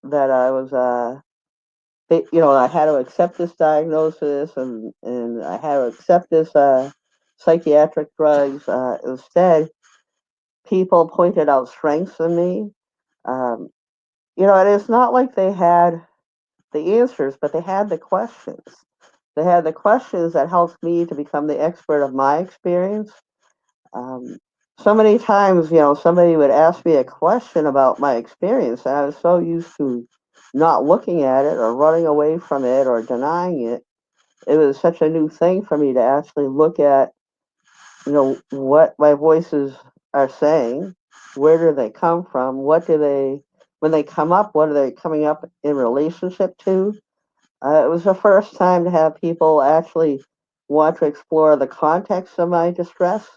C: that I was, I had to accept this diagnosis and I had to accept this psychiatric drugs, instead, people pointed out strengths in me. Um, and it's not like they had the answers, but they had the questions. They had the questions that helped me to become the expert of my experience. Um, so many times, somebody would ask me a question about my experience, and I was so used to not looking at it or running away from it or denying it. It was such a new thing for me to actually look at, what my voices are saying, where do they come from, when they come up, what are they coming up in relationship to? It was the first time to have people actually want to explore the context of my distress.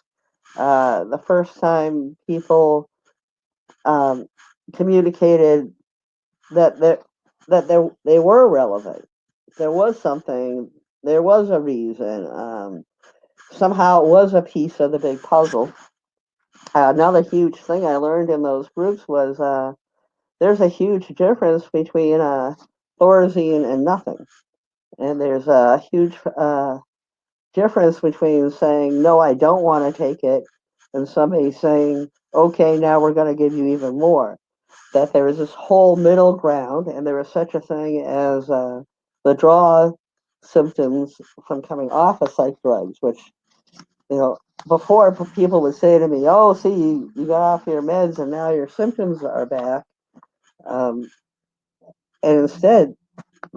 C: The first time people um, communicated that they were relevant. There was something. There was a reason. Somehow it was a piece of the big puzzle. Another huge thing I learned in those groups was there's a huge difference between Thorazine and nothing. And there's a huge difference between saying, no, I don't want to take it, and somebody saying, okay, now we're going to give you even more. That there is this whole middle ground, and there is such a thing as withdrawal symptoms from coming off of psych drugs, which, before people would say to me, oh, see, you got off your meds and now your symptoms are back. Um, and instead,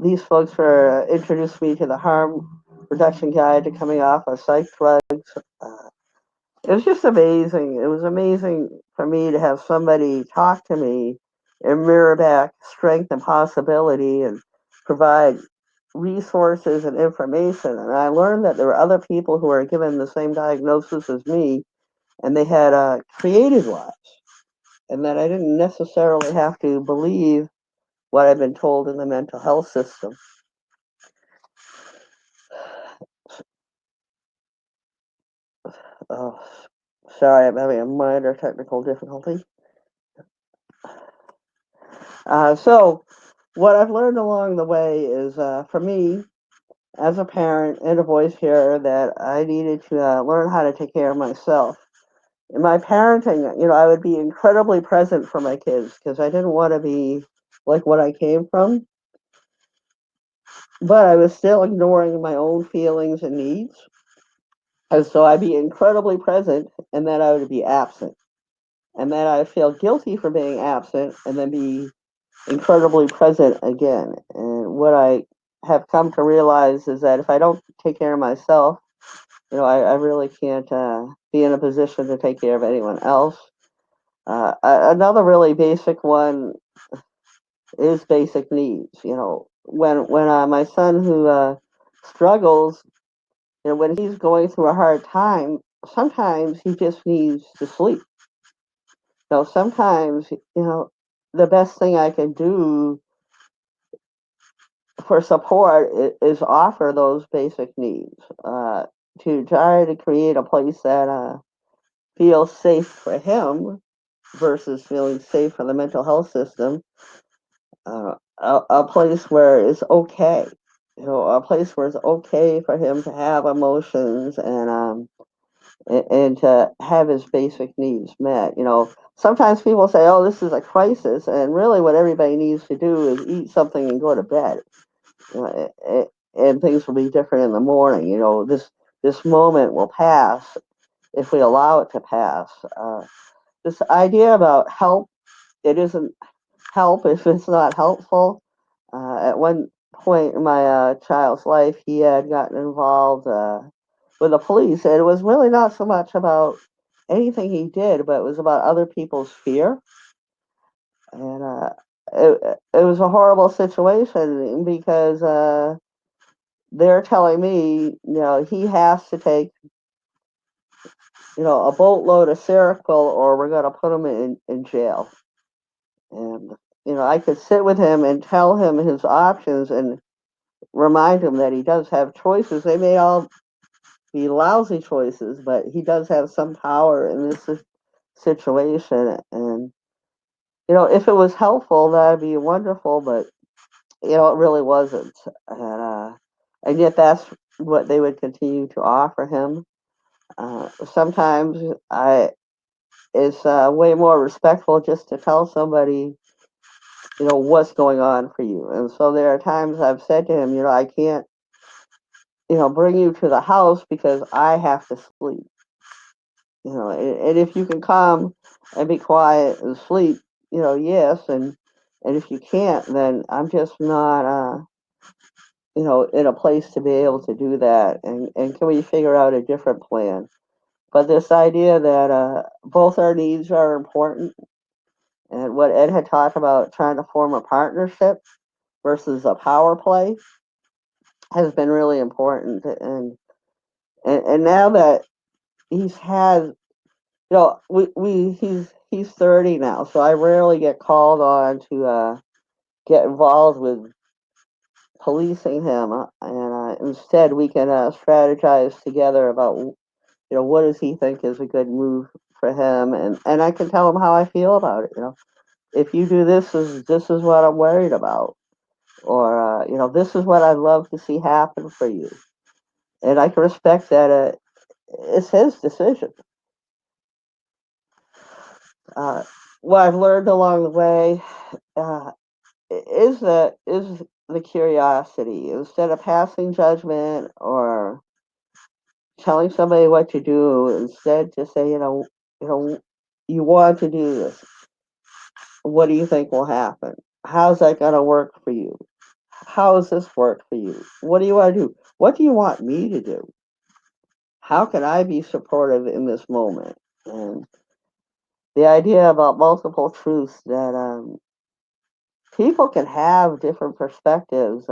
C: these folks were introduced me to the harm reduction guide to coming off of psych drugs. Uh, it was just amazing. It was amazing for me to have somebody talk to me and mirror back strength and possibility and provide resources and information. And I learned that there were other people who were given the same diagnosis as me, and they had created lives, and that I didn't necessarily have to believe what I've been told in the mental health system. Oh, sorry, I'm having a minor technical difficulty. So, what I've learned along the way is, for me, as a parent and a voice hearer, that I needed to learn how to take care of myself. In my parenting, I would be incredibly present for my kids because I didn't want to be like what I came from, but I was still ignoring my own feelings and needs. And so I'd be incredibly present and then I would be absent. And then I'd feel guilty for being absent and then be incredibly present again. And what I have come to realize is that if I don't take care of myself, I really can't be in a position to take care of anyone else. Another really basic one is basic needs. When my son who struggles, when he's going through a hard time, sometimes he just needs to sleep. Sometimes, the best thing I can do for support is offer those basic needs, to try to create a place that feels safe for him versus feeling safe for the mental health system. a place where it's okay, a place where it's okay for him to have emotions and to have his basic needs met. Sometimes people say, "Oh, this is a crisis," and really, what everybody needs to do is eat something and go to bed. And things will be different in the morning. This moment will pass if we allow it to pass. This idea about help, it isn't help if it's not helpful. At one point in my child's life, he had gotten involved with the police, and it was really not so much about anything he did, but it was about other people's fear. And it was a horrible situation because they're telling me, he has to take, a boatload of Seroquel or we're going to put him in jail. And, I could sit with him and tell him his options and remind him that he does have choices. They may all be lousy choices, but he does have some power in this situation. And, if it was helpful, that'd be wonderful, but, it really wasn't. And yet that's what they would continue to offer him. Sometimes it's way more respectful just to tell somebody, what's going on for you. And so there are times I've said to him, I can't, bring you to the house because I have to sleep. And if you can come and be quiet and sleep, yes. And if you can't, then I'm just not, in a place to be able to do that. And can we figure out a different plan? But this idea that both our needs are important, and what Ed had talked about, trying to form a partnership versus a power play, has been really important. And now that he's had, he's 30 now, so I rarely get called on to get involved with policing him, and instead we can strategize together about, what does he think is a good move for him, and I can tell him how I feel about it. If you do this is what I'm worried about, or this is what I'd love to see happen for you, and I can respect that. It's his decision. Uh, what I've learned along the way uh, is the curiosity. Instead of passing judgment or telling somebody what to do, instead to say, you want to do this. What do you think will happen? How's that going to work for you? How does this work for you? What do you want to do? What do you want me to do? How can I be supportive in this moment? And the idea about multiple truths, that people can have different perspectives.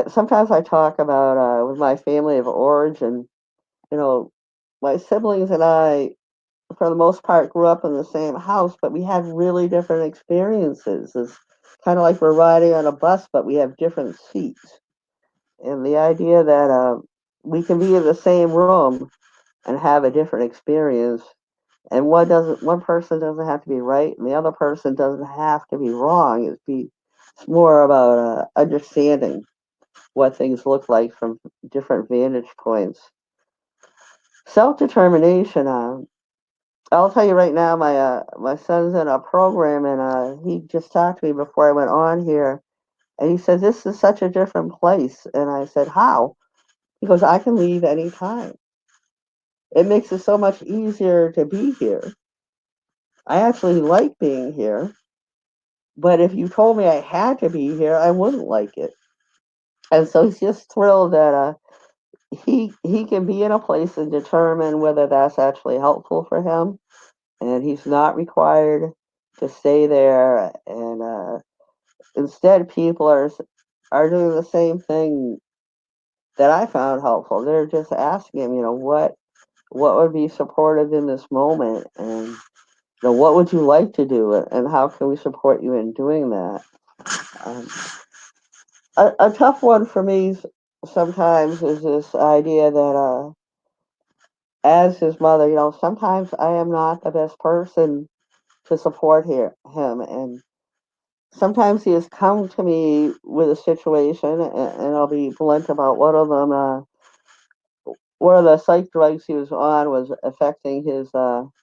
C: Sometimes I talk about with my family of origin, you know, my siblings and I, for the most part, grew up in the same house, but we had really different experiences. It's kind of like we're riding on a bus, but we have different seats. And the idea that we can be in the same room and have a different experience, and one person doesn't have to be right, and the other person doesn't have to be wrong. It's more about understanding what things look like from different vantage points. Self determination. I'll tell you right now, my son's in a program, and he just talked to me before I went on here, and he said this is such a different place, and I said how? He goes, I can leave anytime. It makes it so much easier to be here. I actually like being here, but if you told me I had to be here, I wouldn't like it. And so he's just thrilled that he can be in a place and determine whether that's actually helpful for him, and he's not required to stay there. And instead, people are doing the same thing that I found helpful. They're just asking him, what would be supportive in this moment, and what would you like to do, and how can we support you in doing that? Um, a tough one for me sometimes is this idea that as his mother, sometimes I am not the best person to support him, and sometimes he has come to me with a situation, and I'll be blunt about one of them. One of the psych drugs he was on was affecting his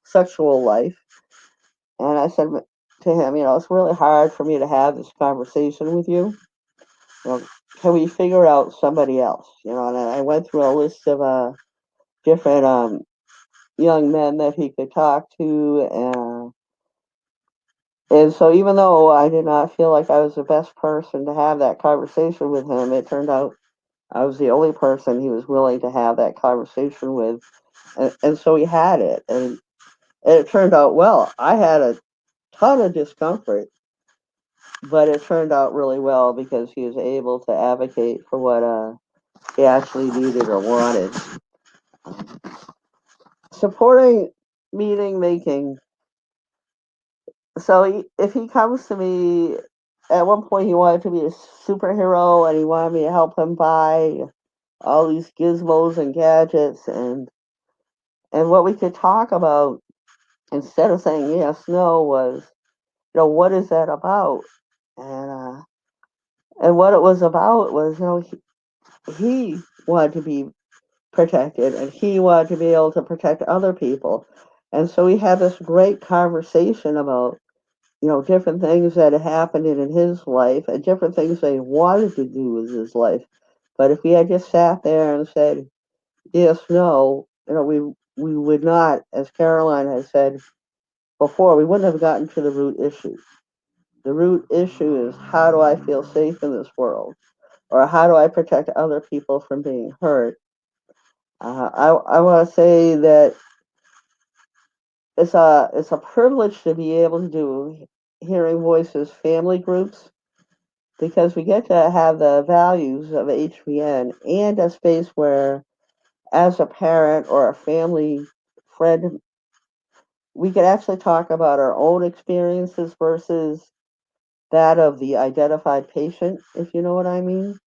C: sexual life. And I said to him, it's really hard for me to have this conversation with you. You know, can we figure out somebody else? And I went through a list of different young men that he could talk to. And so even though I did not feel like I was the best person to have that conversation with him, it turned out I was the only person he was willing to have that conversation with. And so we had it. And it turned out well. I had a ton of discomfort, but it turned out really well because he was able to advocate for what he actually needed or wanted. Supporting meeting making. So if he comes to me, at one point he wanted to be a superhero and he wanted me to help him buy all these gizmos and gadgets, and what we could talk about instead of saying yes no was, what is that about? And what it was about was, he wanted to be protected and he wanted to be able to protect other people. And so we had this great conversation about, different things that had happened in his life and different things that he wanted to do with his life. But if we had just sat there and said yes, no, we would not, as Caroline has said before, we wouldn't have gotten to the root issue. The root issue is, how do I feel safe in this world? Or how do I protect other people from being hurt? I want to say that it's a privilege to be able to do Hearing Voices family groups, because we get to have the values of HVN and a space where, as a parent or a family friend, we could actually talk about our own experiences versus that of the identified patient, if you know what I mean.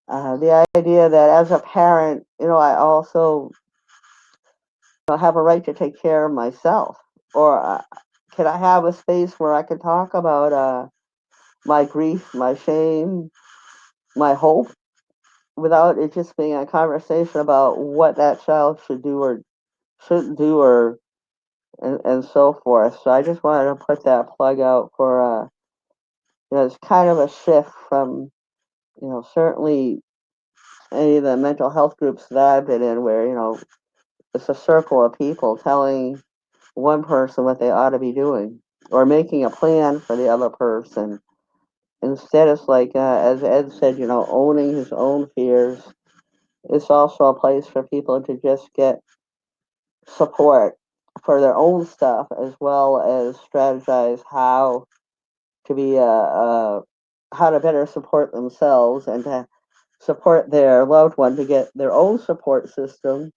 C: The idea that as a parent, I also have a right to take care of myself, or can I have a space where I can talk about my grief, my shame, my hope, without it just being a conversation about what that child should do or shouldn't do, or and so forth. So I just wanted to put that plug out for it's kind of a shift from certainly any of the mental health groups that I've been in, where it's a circle of people telling one person what they ought to be doing or making a plan for the other person. Instead, it's like, as Ed said, owning his own fears. It's also a place for people to just get support for their own stuff, as well as strategize how to be how to better support themselves and to support their loved one to get their own support system,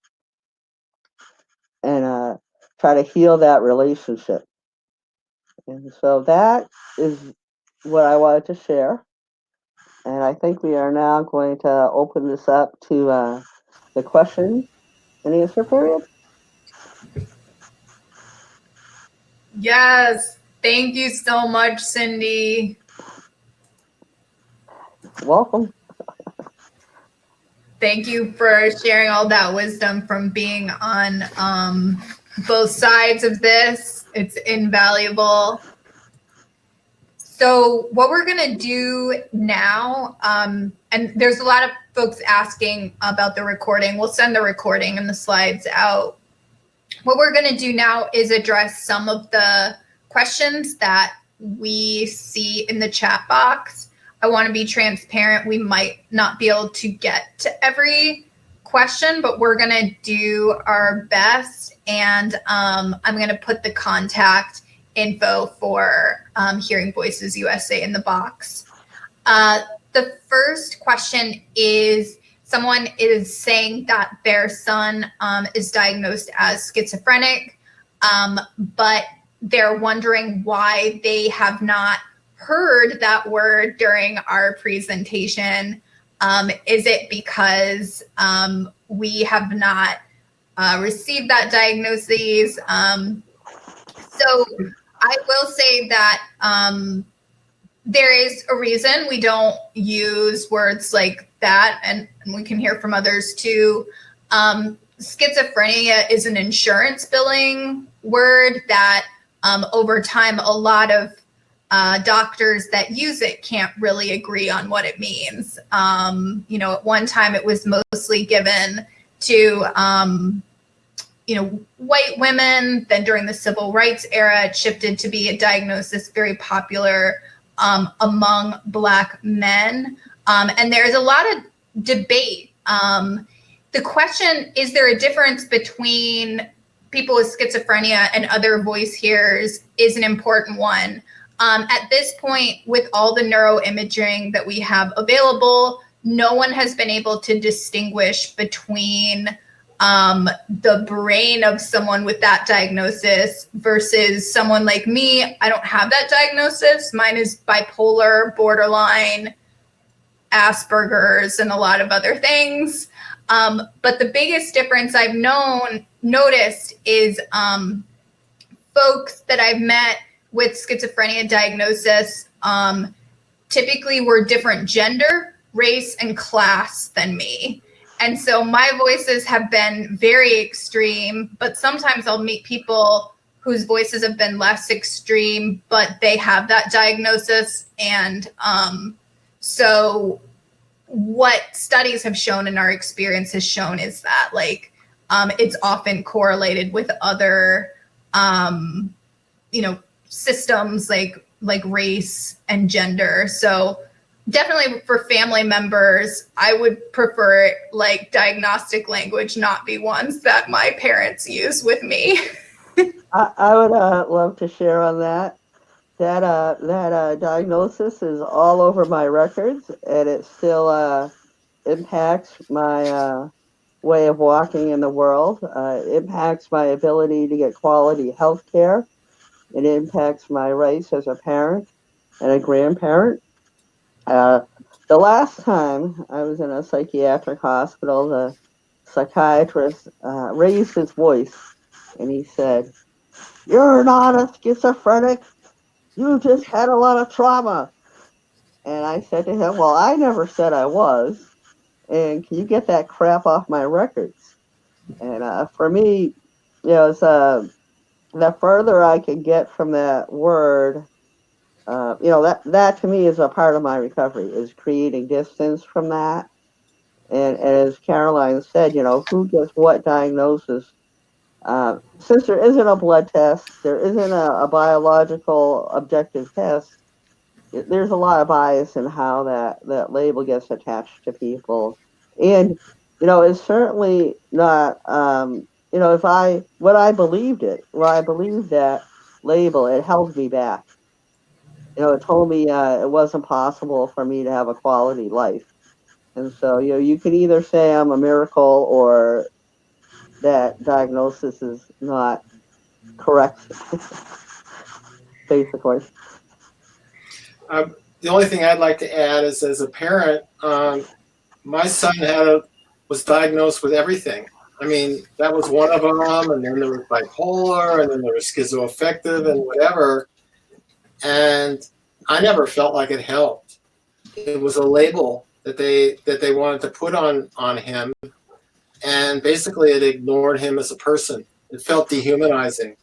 C: and try to heal that relationship. And so that is what I wanted to share. And I think we are now going to open this up to the question and answer period.
A: Yes. Thank you so much, Cindy.
C: Welcome.
A: Thank you for sharing all that wisdom from being on both sides of this. It's invaluable. So, what we're going to do now, and there's a lot of folks asking about the recording. We'll send the recording and the slides out. What we're going to do now is address some of the questions that we see in the chat box. I want to be transparent. We might not be able to get to every question, but we're going to do our best. And I'm going to put the contact info for Hearing Voices USA in the box. The first question is, someone is saying that their son is diagnosed as schizophrenic, but they're wondering why they have not heard that word during our presentation. Is it because we have not received that diagnosis? So I will say that there is a reason we don't use words like that, and we can hear from others too. Schizophrenia is an insurance billing word that over time, a lot of doctors that use it can't really agree on what it means. At one time it was mostly given to, white women. Then during the civil rights era, it shifted to be a diagnosis very popular among Black men. And there's a lot of debate. The question, is there a difference between people with schizophrenia and other voice hearers, is an important one. At this point, with all the neuroimaging that we have available, no one has been able to distinguish between the brain of someone with that diagnosis versus someone like me. I don't have that diagnosis. Mine is bipolar, borderline, Asperger's, and a lot of other things. But the biggest difference I've noticed is folks that I've met with schizophrenia diagnosis typically were different gender, race, and class than me. And so my voices have been very extreme, but sometimes I'll meet people whose voices have been less extreme, but they have that diagnosis. And so what studies have shown and our experience has shown is that it's often correlated with other systems like race and gender. So definitely for family members, I would prefer diagnostic language not be ones that my parents use with me.
C: I would love to share on that. That diagnosis is all over my records, and it still impacts my way of walking in the world. It impacts my ability to get quality health care. It impacts my rights as a parent and a grandparent. The last time I was in a psychiatric hospital, the psychiatrist raised his voice and he said, "You're not a schizophrenic. You just had a lot of trauma." And I said to him, "Well, I never said I was. And can you get that crap off my records?" And for me, it's the further I can get from that word, that to me is a part of my recovery, is creating distance from that. And as Caroline said, who gets what diagnosis? Since there isn't a blood test, there isn't a biological objective test, there's a lot of bias in how that label gets attached to people. And, it's certainly not, if I believed that label, it held me back. It told me it wasn't possible for me to have a quality life. And so, you can either say I'm a miracle or that diagnosis is not correct, basically.
B: The only thing I'd like to add is, as a parent, my son was diagnosed with everything. I mean, that was one of them, and then there was bipolar, and then there was schizoaffective, and whatever. And I never felt like it helped. It was a label that they wanted to put on him, and basically it ignored him as a person. It felt dehumanizing,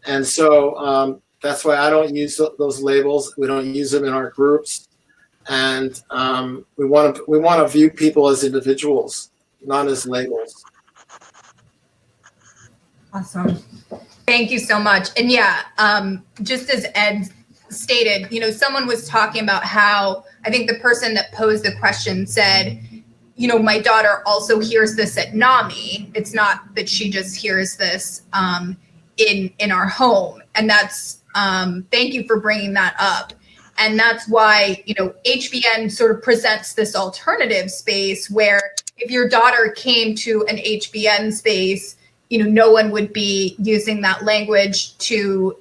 B: and so that's why I don't use those labels. We don't use them in our groups, and we want to view people as individuals, not as labels.
A: Awesome. Thank you so much. And yeah, just as Ed stated, someone was talking about how, I think the person that posed the question said, my daughter also hears this at NAMI. It's not that she just hears this in our home. And that's, thank you for bringing that up. And that's why, HBN sort of presents this alternative space where if your daughter came to an HBN space, no one would be using that language to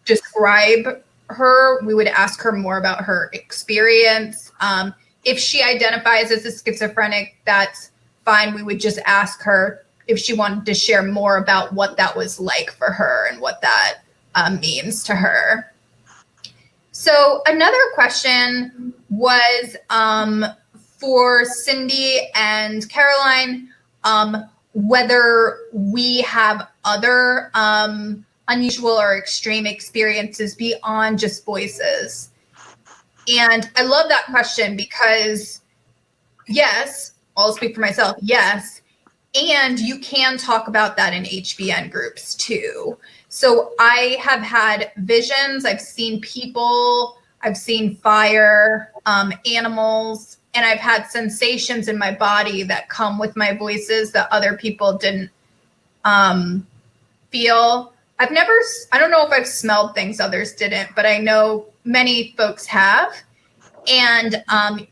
A: describe her. We would ask her more about her experience. If she identifies as a schizophrenic, that's fine. We would just ask her if she wanted to share more about what that was like for her and what that means to her. So another question was for Cindy and Caroline, whether we have other unusual or extreme experiences beyond just voices. And I love that question because, yes, I'll speak for myself, yes. And you can talk about that in HBN groups too. So I have had visions, I've seen people, I've seen fire, animals, and I've had sensations in my body that come with my voices that other people didn't feel. I don't know if I've smelled things others didn't, but I know many folks have. And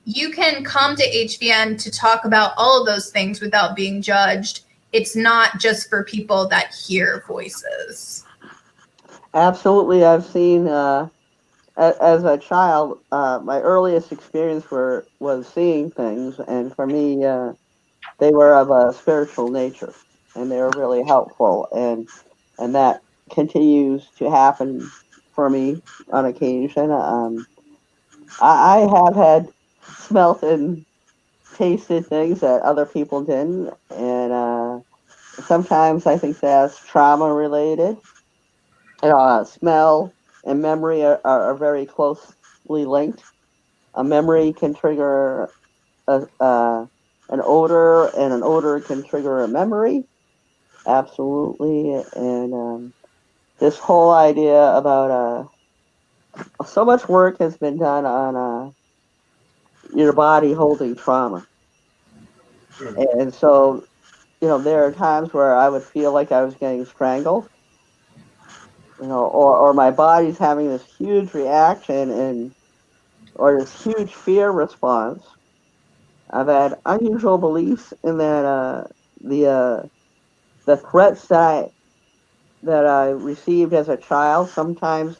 A: you can come to HVN to talk about all of those things without being judged. It's not just for people that hear voices.
C: Absolutely. I've seen, as a child, my earliest experience was seeing things. And for me, they were of a spiritual nature and they were really helpful. And that continues to happen for me on occasion. I have had smelt and tasted things that other people didn't, and sometimes I think that's trauma related. Smell and memory are very closely linked. A memory can trigger an odor, and an odor can trigger a memory. Absolutely, and this whole idea about so much work has been done on your body holding trauma. And so, there are times where I would feel like I was getting strangled, or my body's having this huge reaction or this huge fear response. I've had unusual beliefs in that the threats that I received as a child, sometimes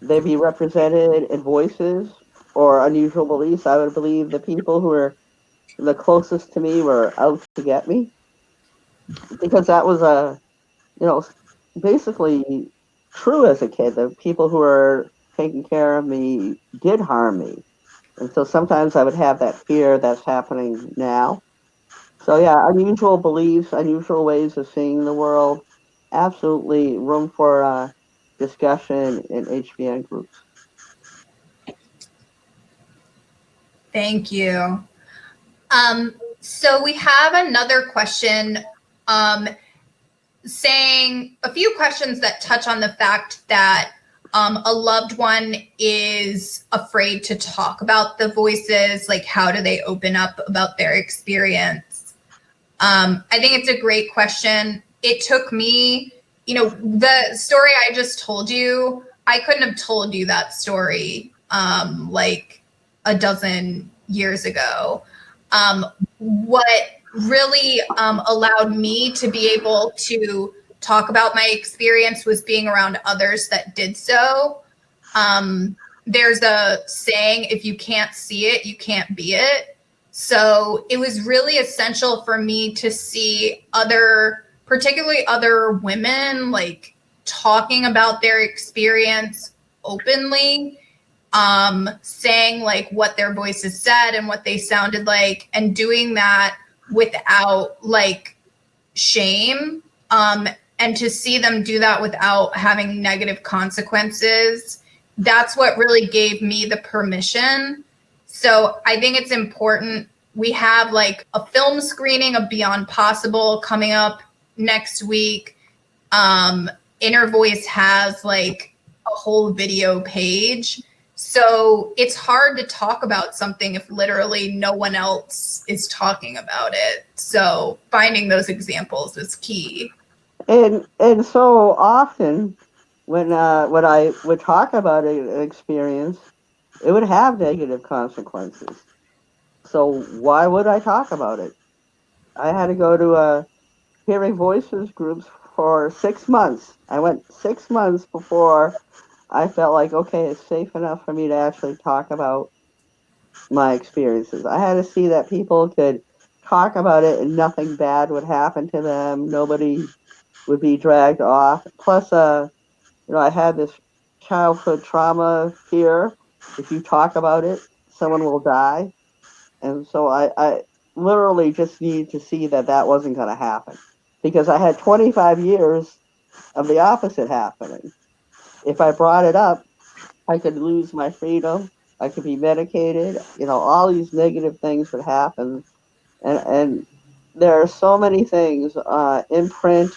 C: they be represented in voices or unusual beliefs. I would believe the people who were the closest to me were out to get me, because that was you know, basically true as a kid. The people who were taking care of me did harm me. And so sometimes I would have that fear that's happening now. So yeah, unusual beliefs, unusual ways of seeing the world, absolutely room for discussion in HBN groups.
A: Thank you. So we have another question saying a few questions that touch on the fact that a loved one is afraid to talk about the voices, like how do they open up about their experience? I think it's a great question. It took me, the story I just told you, I couldn't have told you that story like a dozen years ago. What really allowed me to be able to talk about my experience was being around others that did so. There's a saying, if you can't see it, you can't be it. So it was really essential for me to see particularly other women, like talking about their experience openly, saying like what their voices said and what they sounded like, and doing that without like shame, and to see them do that without having negative consequences. That's what really gave me the permission. So I think it's important. We have like a film screening of Beyond Possible coming up next week. Inner Voice has like a whole video page. So it's hard to talk about something if literally no one else is talking about it. So finding those examples is key.
C: And so often when I would talk about an experience, it would have negative consequences. So why would I talk about it? I had to go to hearing voices groups for 6 months. I went 6 months before I felt like, okay, it's safe enough for me to actually talk about my experiences. I had to see that people could talk about it and nothing bad would happen to them. Nobody would be dragged off. Plus, I had this childhood trauma here. If you talk about it, someone will die. And so I literally just needed to see that that wasn't going to happen because I had 25 years of the opposite happening. If I brought it up, I could lose my freedom. I could be medicated. You know, all these negative things would happen. And there are so many things in print,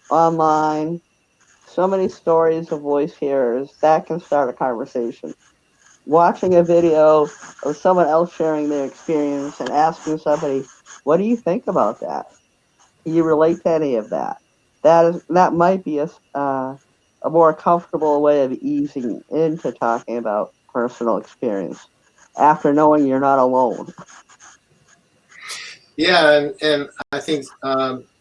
C: online, so many stories of voice hearers that can start a conversation. Watching a video of someone else sharing their experience and asking somebody, what do you think about that? Can you relate to any of that? That might be a more comfortable way of easing into talking about personal experience after knowing you're not alone.
B: Yeah, and I think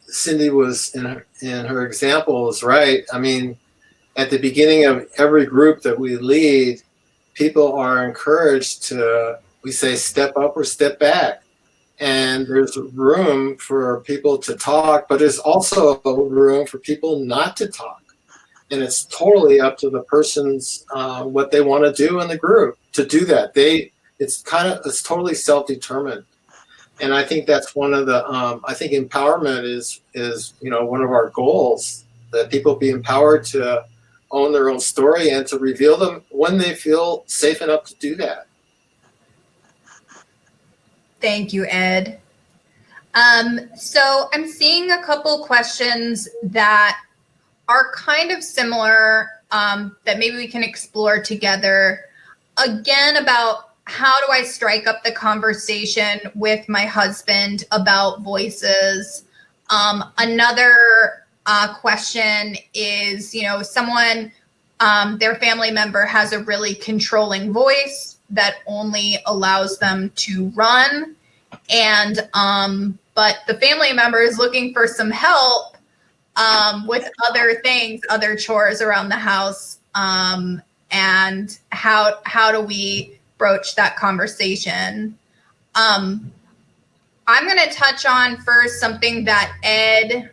B: Cindy was in her example was right. I mean, at the beginning of every group that we lead, people are encouraged to, we say, step up or step back. And there's room for people to talk, but there's also room for people not to talk. And it's totally up to the person's what they want to do in the group to do that. It's totally self-determined. And I think that's one of the I think empowerment is one of our goals, that people be empowered to own their own story and to reveal them when they feel safe enough to do that.
A: Thank you, Ed. So I'm seeing a couple questions that are kind of similar that maybe we can explore together. Again, about how do I strike up the conversation with my husband about voices? Another question is, someone, their family member has a really controlling voice that only allows them to run. And, but the family member is looking for some help with other things, other chores around the house. And how do we broach that conversation? I'm going to touch on first something that Ed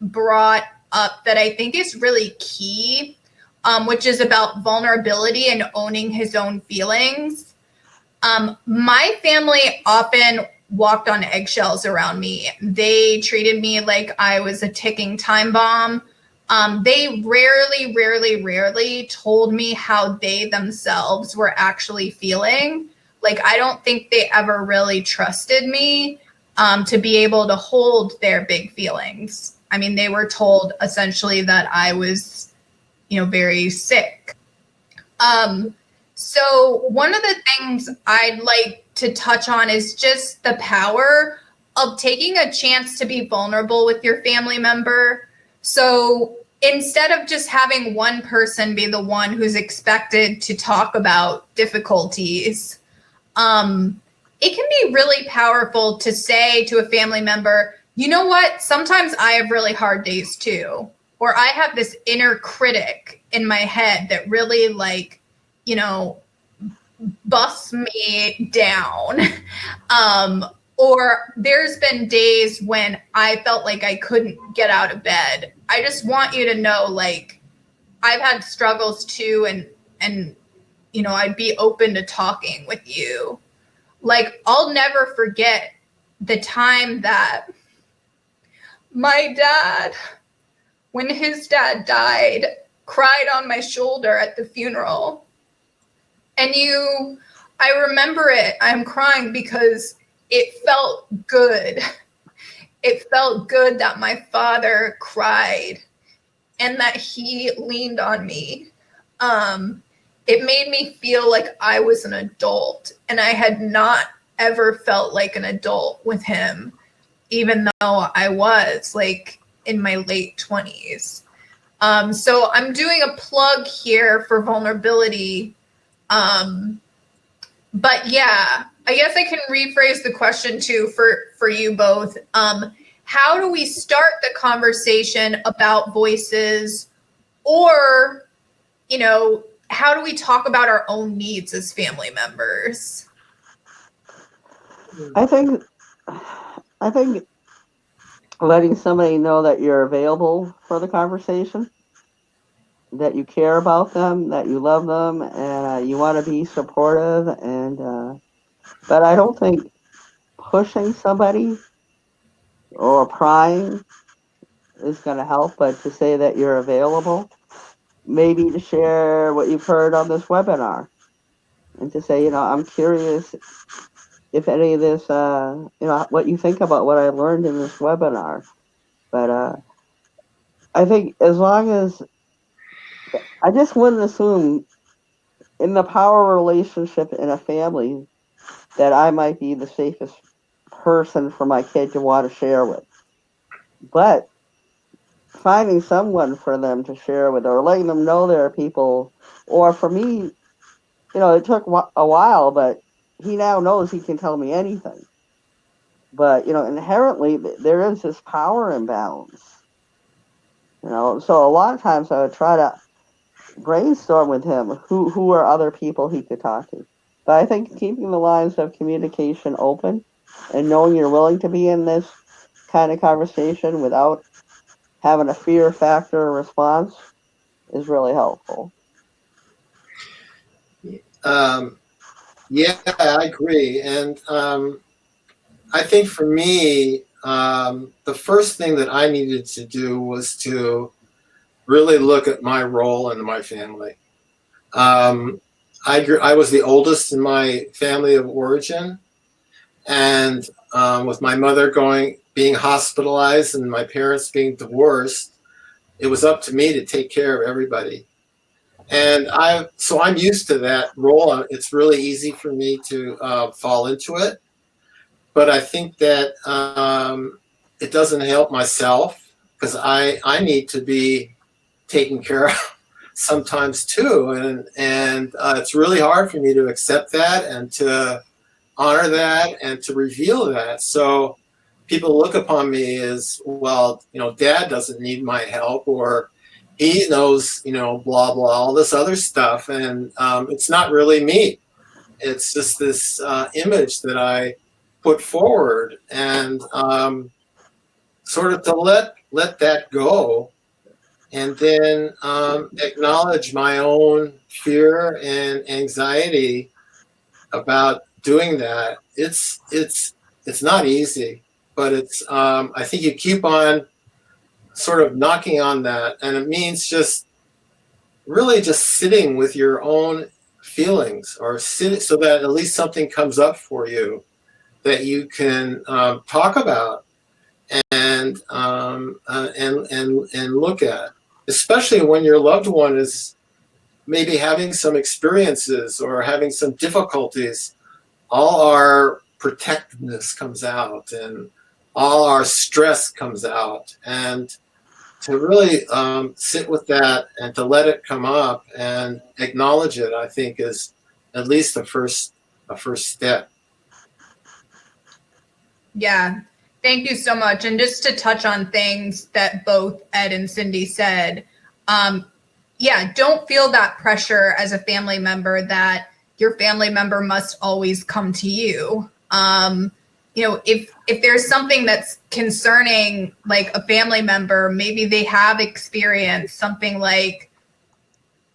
A: brought up that I think is really key, which is about vulnerability and owning his own feelings. My family often walked on eggshells around me. They treated me like I was a ticking time bomb. They rarely told me how they themselves were actually feeling. Like, I don't think they ever really trusted me to be able to hold their big feelings. I mean, they were told essentially that I was, very sick. So one of the things I'd like to touch on is just the power of taking a chance to be vulnerable with your family member. So instead of just having one person be the one who's expected to talk about difficulties, it can be really powerful to say to a family member, you know what, sometimes I have really hard days too. Or I have this inner critic in my head that really busts me down. Or there's been days when I felt like I couldn't get out of bed. I just want you to know, I've had struggles too, and I'd be open to talking with you. I'll never forget the time that my dad, when his dad died, cried on my shoulder at the funeral. And I remember it. I'm crying because it felt good. It felt good that my father cried and that he leaned on me. It made me feel like I was an adult, and I had not ever felt like an adult with him, even though I was in my late 20s. So I'm doing a plug here for vulnerability. But yeah, I guess I can rephrase the question too for you both. How do we start the conversation about voices, or, how do we talk about our own needs as family members?
C: I think letting somebody know that you're available for the conversation. that you care about them, that you love them, and you want to be supportive. And but I don't think pushing somebody or prying is going to help. But to say that you're available, maybe to share what you've heard on this webinar, and to say, I'm curious if any of this, what you think about what I learned in this webinar. But I think as long as I just wouldn't assume in the power relationship in a family that I might be the safest person for my kid to want to share with. But finding someone for them to share with, or letting them know there are people, or for me, it took a while, but he now knows he can tell me anything. But, inherently there is this power imbalance, so a lot of times I would try to brainstorm with him who are other people he could talk to. But I think keeping the lines of communication open and knowing you're willing to be in this kind of conversation without having a fear factor response is really helpful.
B: Yeah, I agree. And I think for me, the first thing that I needed to do was to really look at my role in my family. I was the oldest in my family of origin, and with my mother being hospitalized and my parents being divorced, it was up to me to take care of everybody. And I'm used to that role. It's really easy for me to fall into it. But I think that it doesn't help myself because I need to be taken care of sometimes too, and it's really hard for me to accept that and to honor that and to reveal that. So people look upon me as, well, Dad doesn't need my help, or he knows, blah blah, all this other stuff, and it's not really me. It's just this image that I put forward, and sort of to let that go, and then acknowledge my own fear and anxiety about doing that. It's not easy, but it's I think you keep on sort of knocking on that, and it means just really just sitting with your own feelings, or sit so that at least something comes up for you that you can talk about and look at, especially when your loved one is maybe having some experiences or having some difficulties. All our protectiveness comes out, and all our stress comes out, and to really sit with that and to let it come up and acknowledge it, I think, is at least a first step.
A: Yeah. Thank you so much. And just to touch on things that both Ed and Cindy said, don't feel that pressure as a family member that your family member must always come to you. If there's something that's concerning, like a family member, maybe they have experienced something like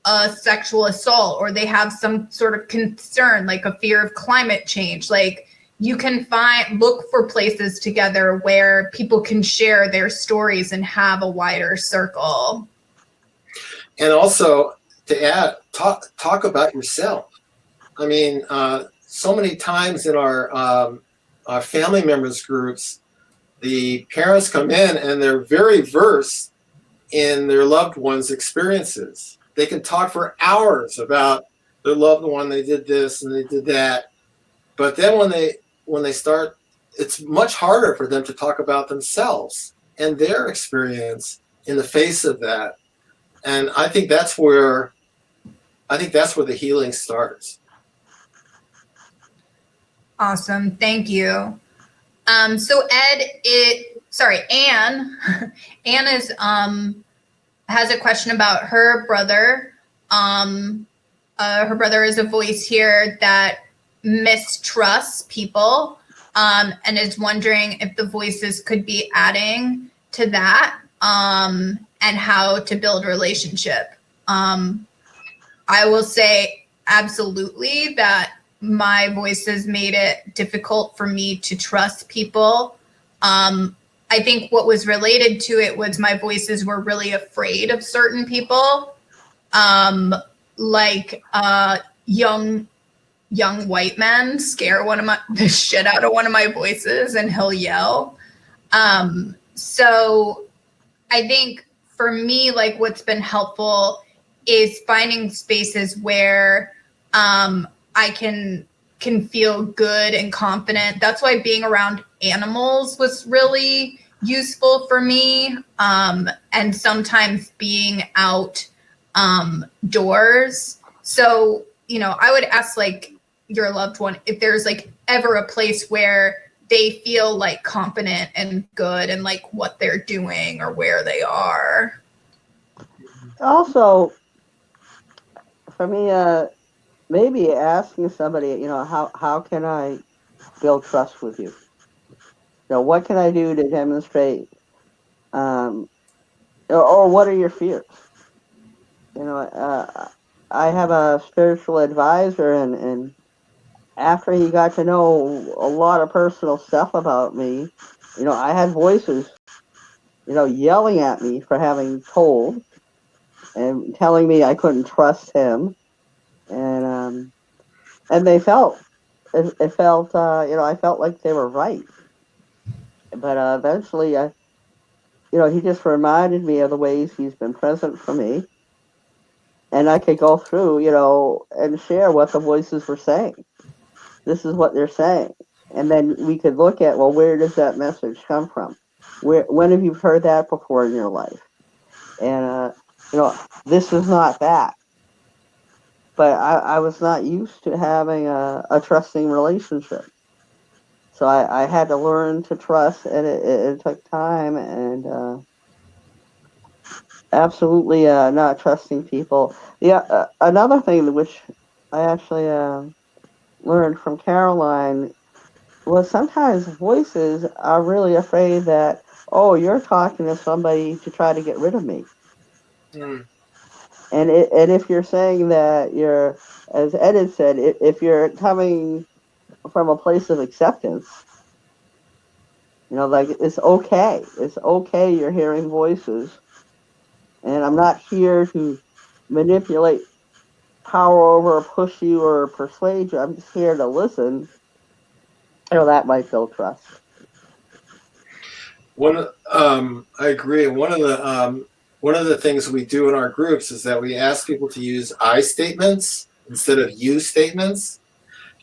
A: a sexual assault, or they have some sort of concern, like a fear of climate change, like you can look for places together where people can share their stories and have a wider circle.
B: And also to add, talk about yourself. I mean, so many times in our family members groups, the parents come in and they're very versed in their loved one's experiences. They can talk for hours about their loved one. They did this and they did that. But then when they start, it's much harder for them to talk about themselves and their experience in the face of that. And I think that's where the healing starts.
A: Awesome. Thank you. So Anne, Anne has a question about her brother. Her brother is a voice here that mistrusts people, and is wondering if the voices could be adding to that, and how to build relationship. I will say absolutely that my voices made it difficult for me to trust people. I think what was related to it was my voices were really afraid of certain people, like young white men scare the shit out of one of my voices, and he'll yell. So I think for me, like what's been helpful is finding spaces where I can feel good and confident. That's why being around animals was really useful for me. And sometimes being out doors. So, you know, I would ask like your loved one if there's like ever a place where they feel like confident and good and like what they're doing or where they are.
C: Also, for me, maybe asking somebody, you know, how can I build trust with you? You know, what can I do to demonstrate, um, or what are your fears? You know, I have a spiritual advisor, and after he got to know a lot of personal stuff about me, you know, I had voices, you know, yelling at me for having told and telling me I couldn't trust him, and they felt it felt you know, I felt like they were right, but eventually, you know, he just reminded me of the ways he's been present for me, and I could go through, you know, and share what the voices were saying. This is what they're saying, and then we could look at, well, where does that message come from? When have you heard that before in your life? And you know, this is not that. But I was not used to having a trusting relationship. So I had to learn to trust, and it took time, and absolutely not trusting people. Yeah, another thing which I actually learned from Caroline was sometimes voices are really afraid that, oh, you're talking to somebody to try to get rid of me.
B: Mm.
C: And if you're saying that you're, as Ed had said, if you're coming from a place of acceptance, you know, like it's okay. It's okay you're hearing voices. And I'm not here to manipulate, power over, or push you, or persuade you. I'm just here to listen. You know, that might build trust.
B: I agree. One of the things we do in our groups is that we ask people to use I statements instead of you statements,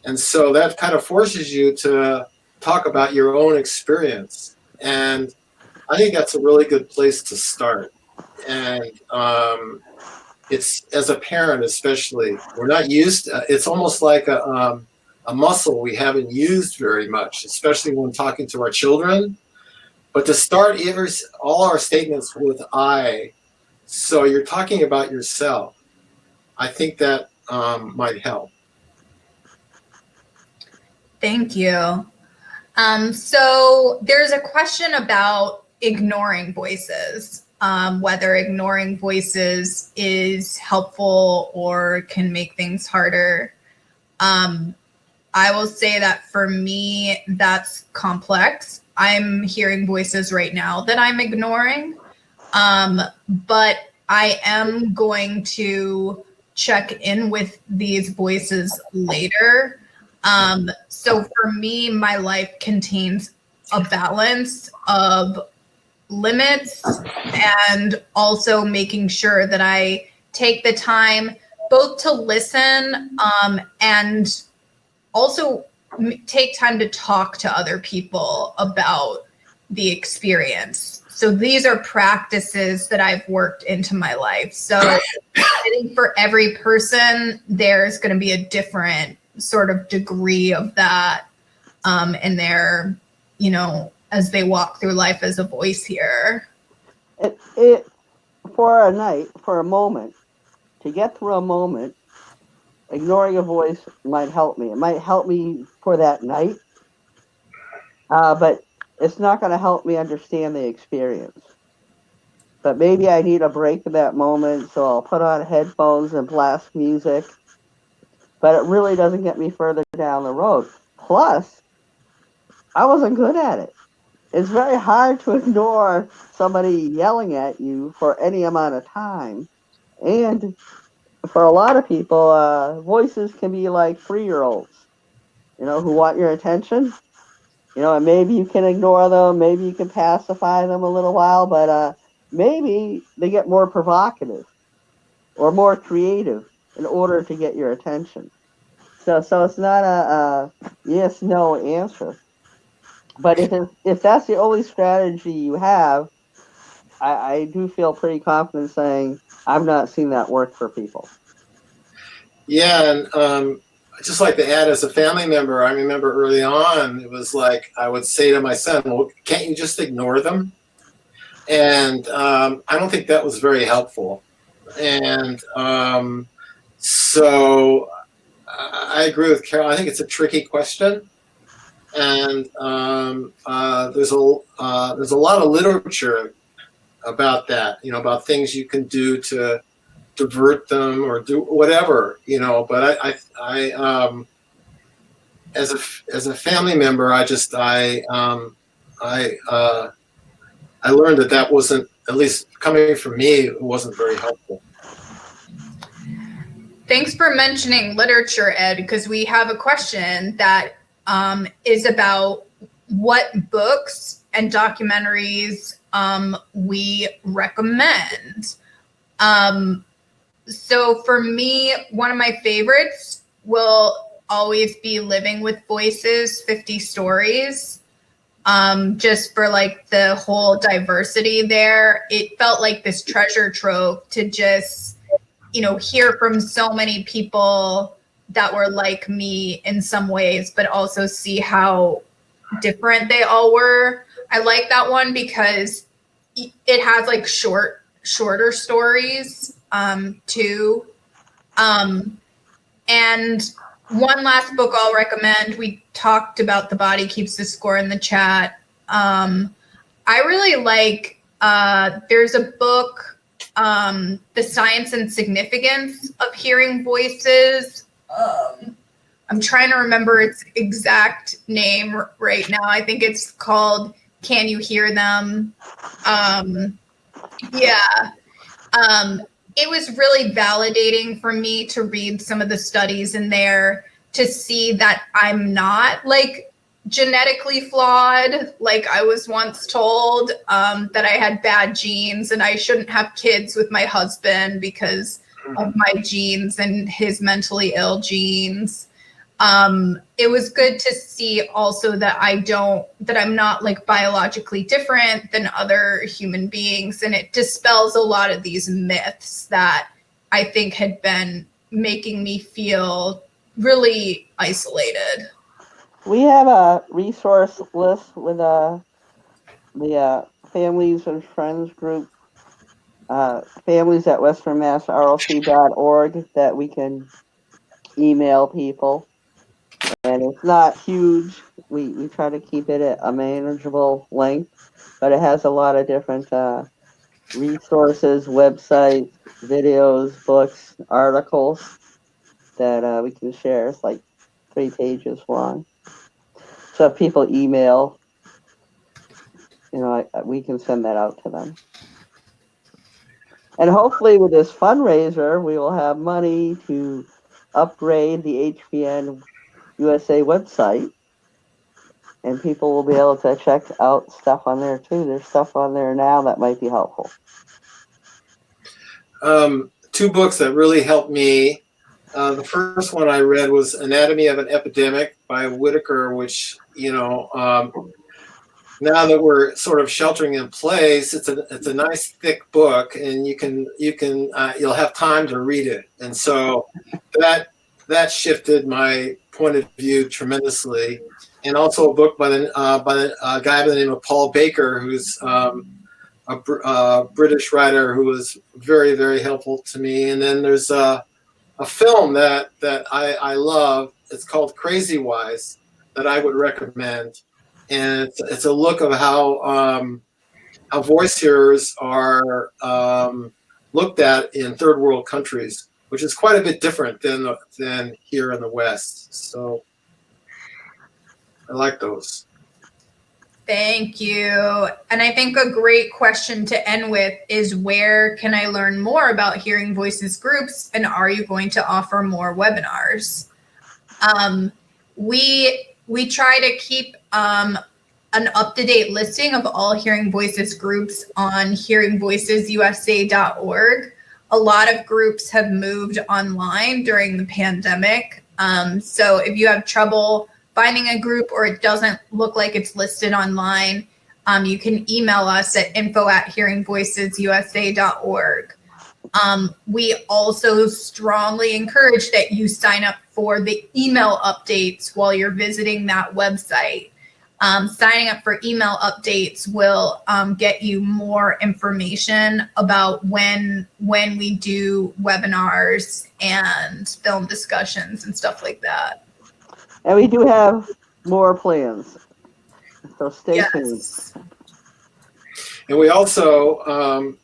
B: and so that kind of forces you to talk about your own experience. And I think that's a really good place to start. And it's, as a parent, especially, we're not used to, it's almost like a muscle we haven't used very much, especially when talking to our children. But to start all our statements with I, so you're talking about yourself, I think that might help.
A: Thank you. So there's a question about ignoring voices, whether ignoring voices is helpful or can make things harder. I will say that for me, that's complex. I'm hearing voices right now that I'm ignoring, but I am going to check in with these voices later. So for me, my life contains a balance of limits and also making sure that I take the time both to listen and also take time to talk to other people about the experience. So these are practices that I've worked into my life. So I think for every person, there's going to be a different sort of degree of that in their, you know, as they walk through life as a voice here.
C: It for a night, for a moment, to get through a moment, ignoring a voice might help me. It might help me for that night, but it's not going to help me understand the experience. but maybe I need a break in that moment, so I'll put on headphones and blast music. But it really doesn't get me further down the road. Plus, I wasn't good at it. It's very hard to ignore somebody yelling at you for any amount of time. And for a lot of people, voices can be like 3-year-olds, who want your attention. And maybe you can ignore them, maybe you can pacify them a little while, but maybe they get more provocative or more creative in order to get your attention. So it's not a yes no answer. But if that's the only strategy you have, I do feel pretty confident saying I've not seen that work for people.
B: Yeah, and I'd just like to add, as a family member, I remember early on, it was like I would say to my son, well, can't you just ignore them? And I don't think that was very helpful. And so I agree with Carol. I think it's a tricky question. And there's a lot of literature about that, about things you can do to divert them or do whatever, but I as a family member, I learned that wasn't, at least coming from me, it wasn't very helpful.
A: Thanks for mentioning literature, Ed, because we have a question that is about what books and documentaries we recommend. So for me, one of my favorites will always be Living with Voices, 50 Stories. Just for like the whole diversity there. It felt like this treasure trove to just, hear from so many people that were like me in some ways, but also see how different they all were. I like that one because it has like shorter stories too. And one last book I'll recommend. We talked about The Body Keeps the Score in the chat. I really like, there's a book, The Science and Significance of Hearing Voices. I'm trying to remember its exact name right now. I think it's called Can You Hear Them? It was really validating for me to read some of the studies in there to see that I'm not like genetically flawed, like I was once told, that I had bad genes and I shouldn't have kids with my husband because of my genes and his mentally ill genes. It was good to see also that I'm not like biologically different than other human beings. And it dispels a lot of these myths that I think had been making me feel really isolated.
C: We have a resource list with the Families and Friends group, families at westernmassrlc.org, that we can email people. And it's not huge. We try to keep it at a manageable length, but it has a lot of different resources, websites, videos, books, articles that we can share. It's like 3 pages long. So if people email, we can send that out to them. And hopefully with this fundraiser, we will have money to upgrade the HPN USA website, and people will be able to check out stuff on there too. There's stuff on there now that might be helpful.
B: 2 books that really helped me. The first one I read was Anatomy of an Epidemic by Whitaker, which, now that we're sort of sheltering in place, it's a nice thick book, and you'll have time to read it. And so that shifted my point of view tremendously. And also a book by the guy by the name of Paul Baker, who's a British writer who was very, very helpful to me. And then there's a film that I love. It's called Crazy Wise, that I would recommend. And it's a look of how how voice hearers are looked at in third world countries, which is quite a bit different than here in the West. So I like those.
A: Thank you. And I think a great question to end with is, where can I learn more about Hearing Voices groups, and are you going to offer more webinars? We try to keep an up-to-date listing of all Hearing Voices groups on hearingvoicesusa.org. A lot of groups have moved online during the pandemic. So if you have trouble finding a group or it doesn't look like it's listed online, you can email us at info@hearingvoicesusa.org. We also strongly encourage that you sign up for the email updates while you're visiting that website. Signing up for email updates will get you more information about when we do webinars and film discussions and stuff like that.
C: And we do have more plans, so stay tuned.
B: And we also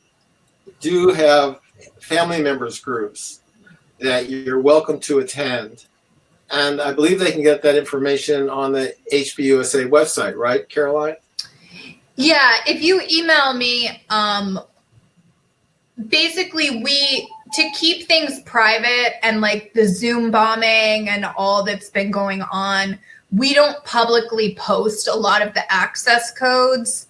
B: do have family members groups that you're welcome to attend. And I believe they can get that information on the HBUSA website, right, Caroline?
A: Yeah, if you email me, basically to keep things private and like the Zoom bombing and all that's been going on, we don't publicly post a lot of the access codes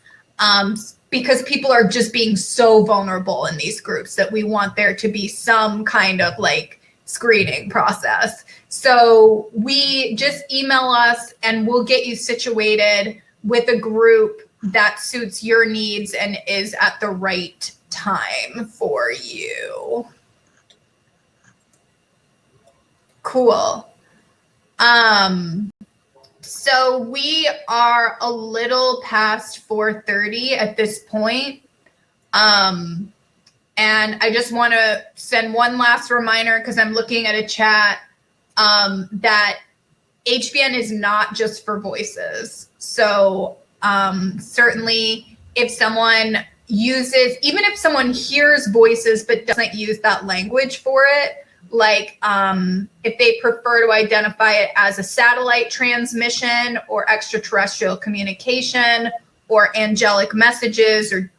A: because people are just being so vulnerable in these groups that we want there to be some kind of like screening process. So we just email us and we'll get you situated with a group that suits your needs and is at the right time for you. Cool. So we are a little past 4:30 at this point. And I just want to send one last reminder, because I'm looking at a chat, that HVN is not just for voices. So certainly if someone uses, even if someone hears voices but doesn't use that language for it, like if they prefer to identify it as a satellite transmission or extraterrestrial communication or angelic messages or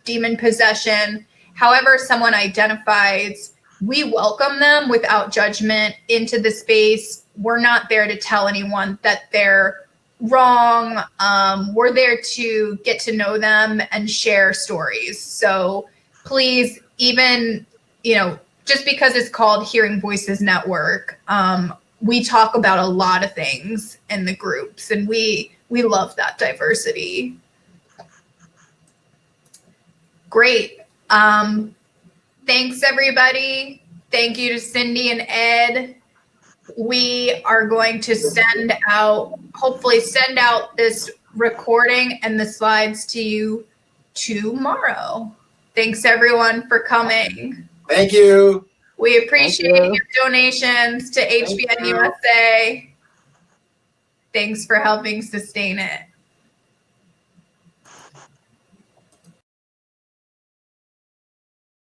A: demon possession, however someone identifies, we welcome them without judgment into the space. We're not there to tell anyone that they're wrong. We're there to get to know them and share stories. So please, even, just because it's called Hearing Voices Network, we talk about a lot of things in the groups, and we love that diversity. Great. Thanks, everybody. Thank you to Cindy and Ed. We are going to hopefully send out this recording and the slides to you tomorrow. Thanks, everyone, for coming.
B: Thank you.
A: We appreciate your donations to HBN USA. Thanks for helping sustain it.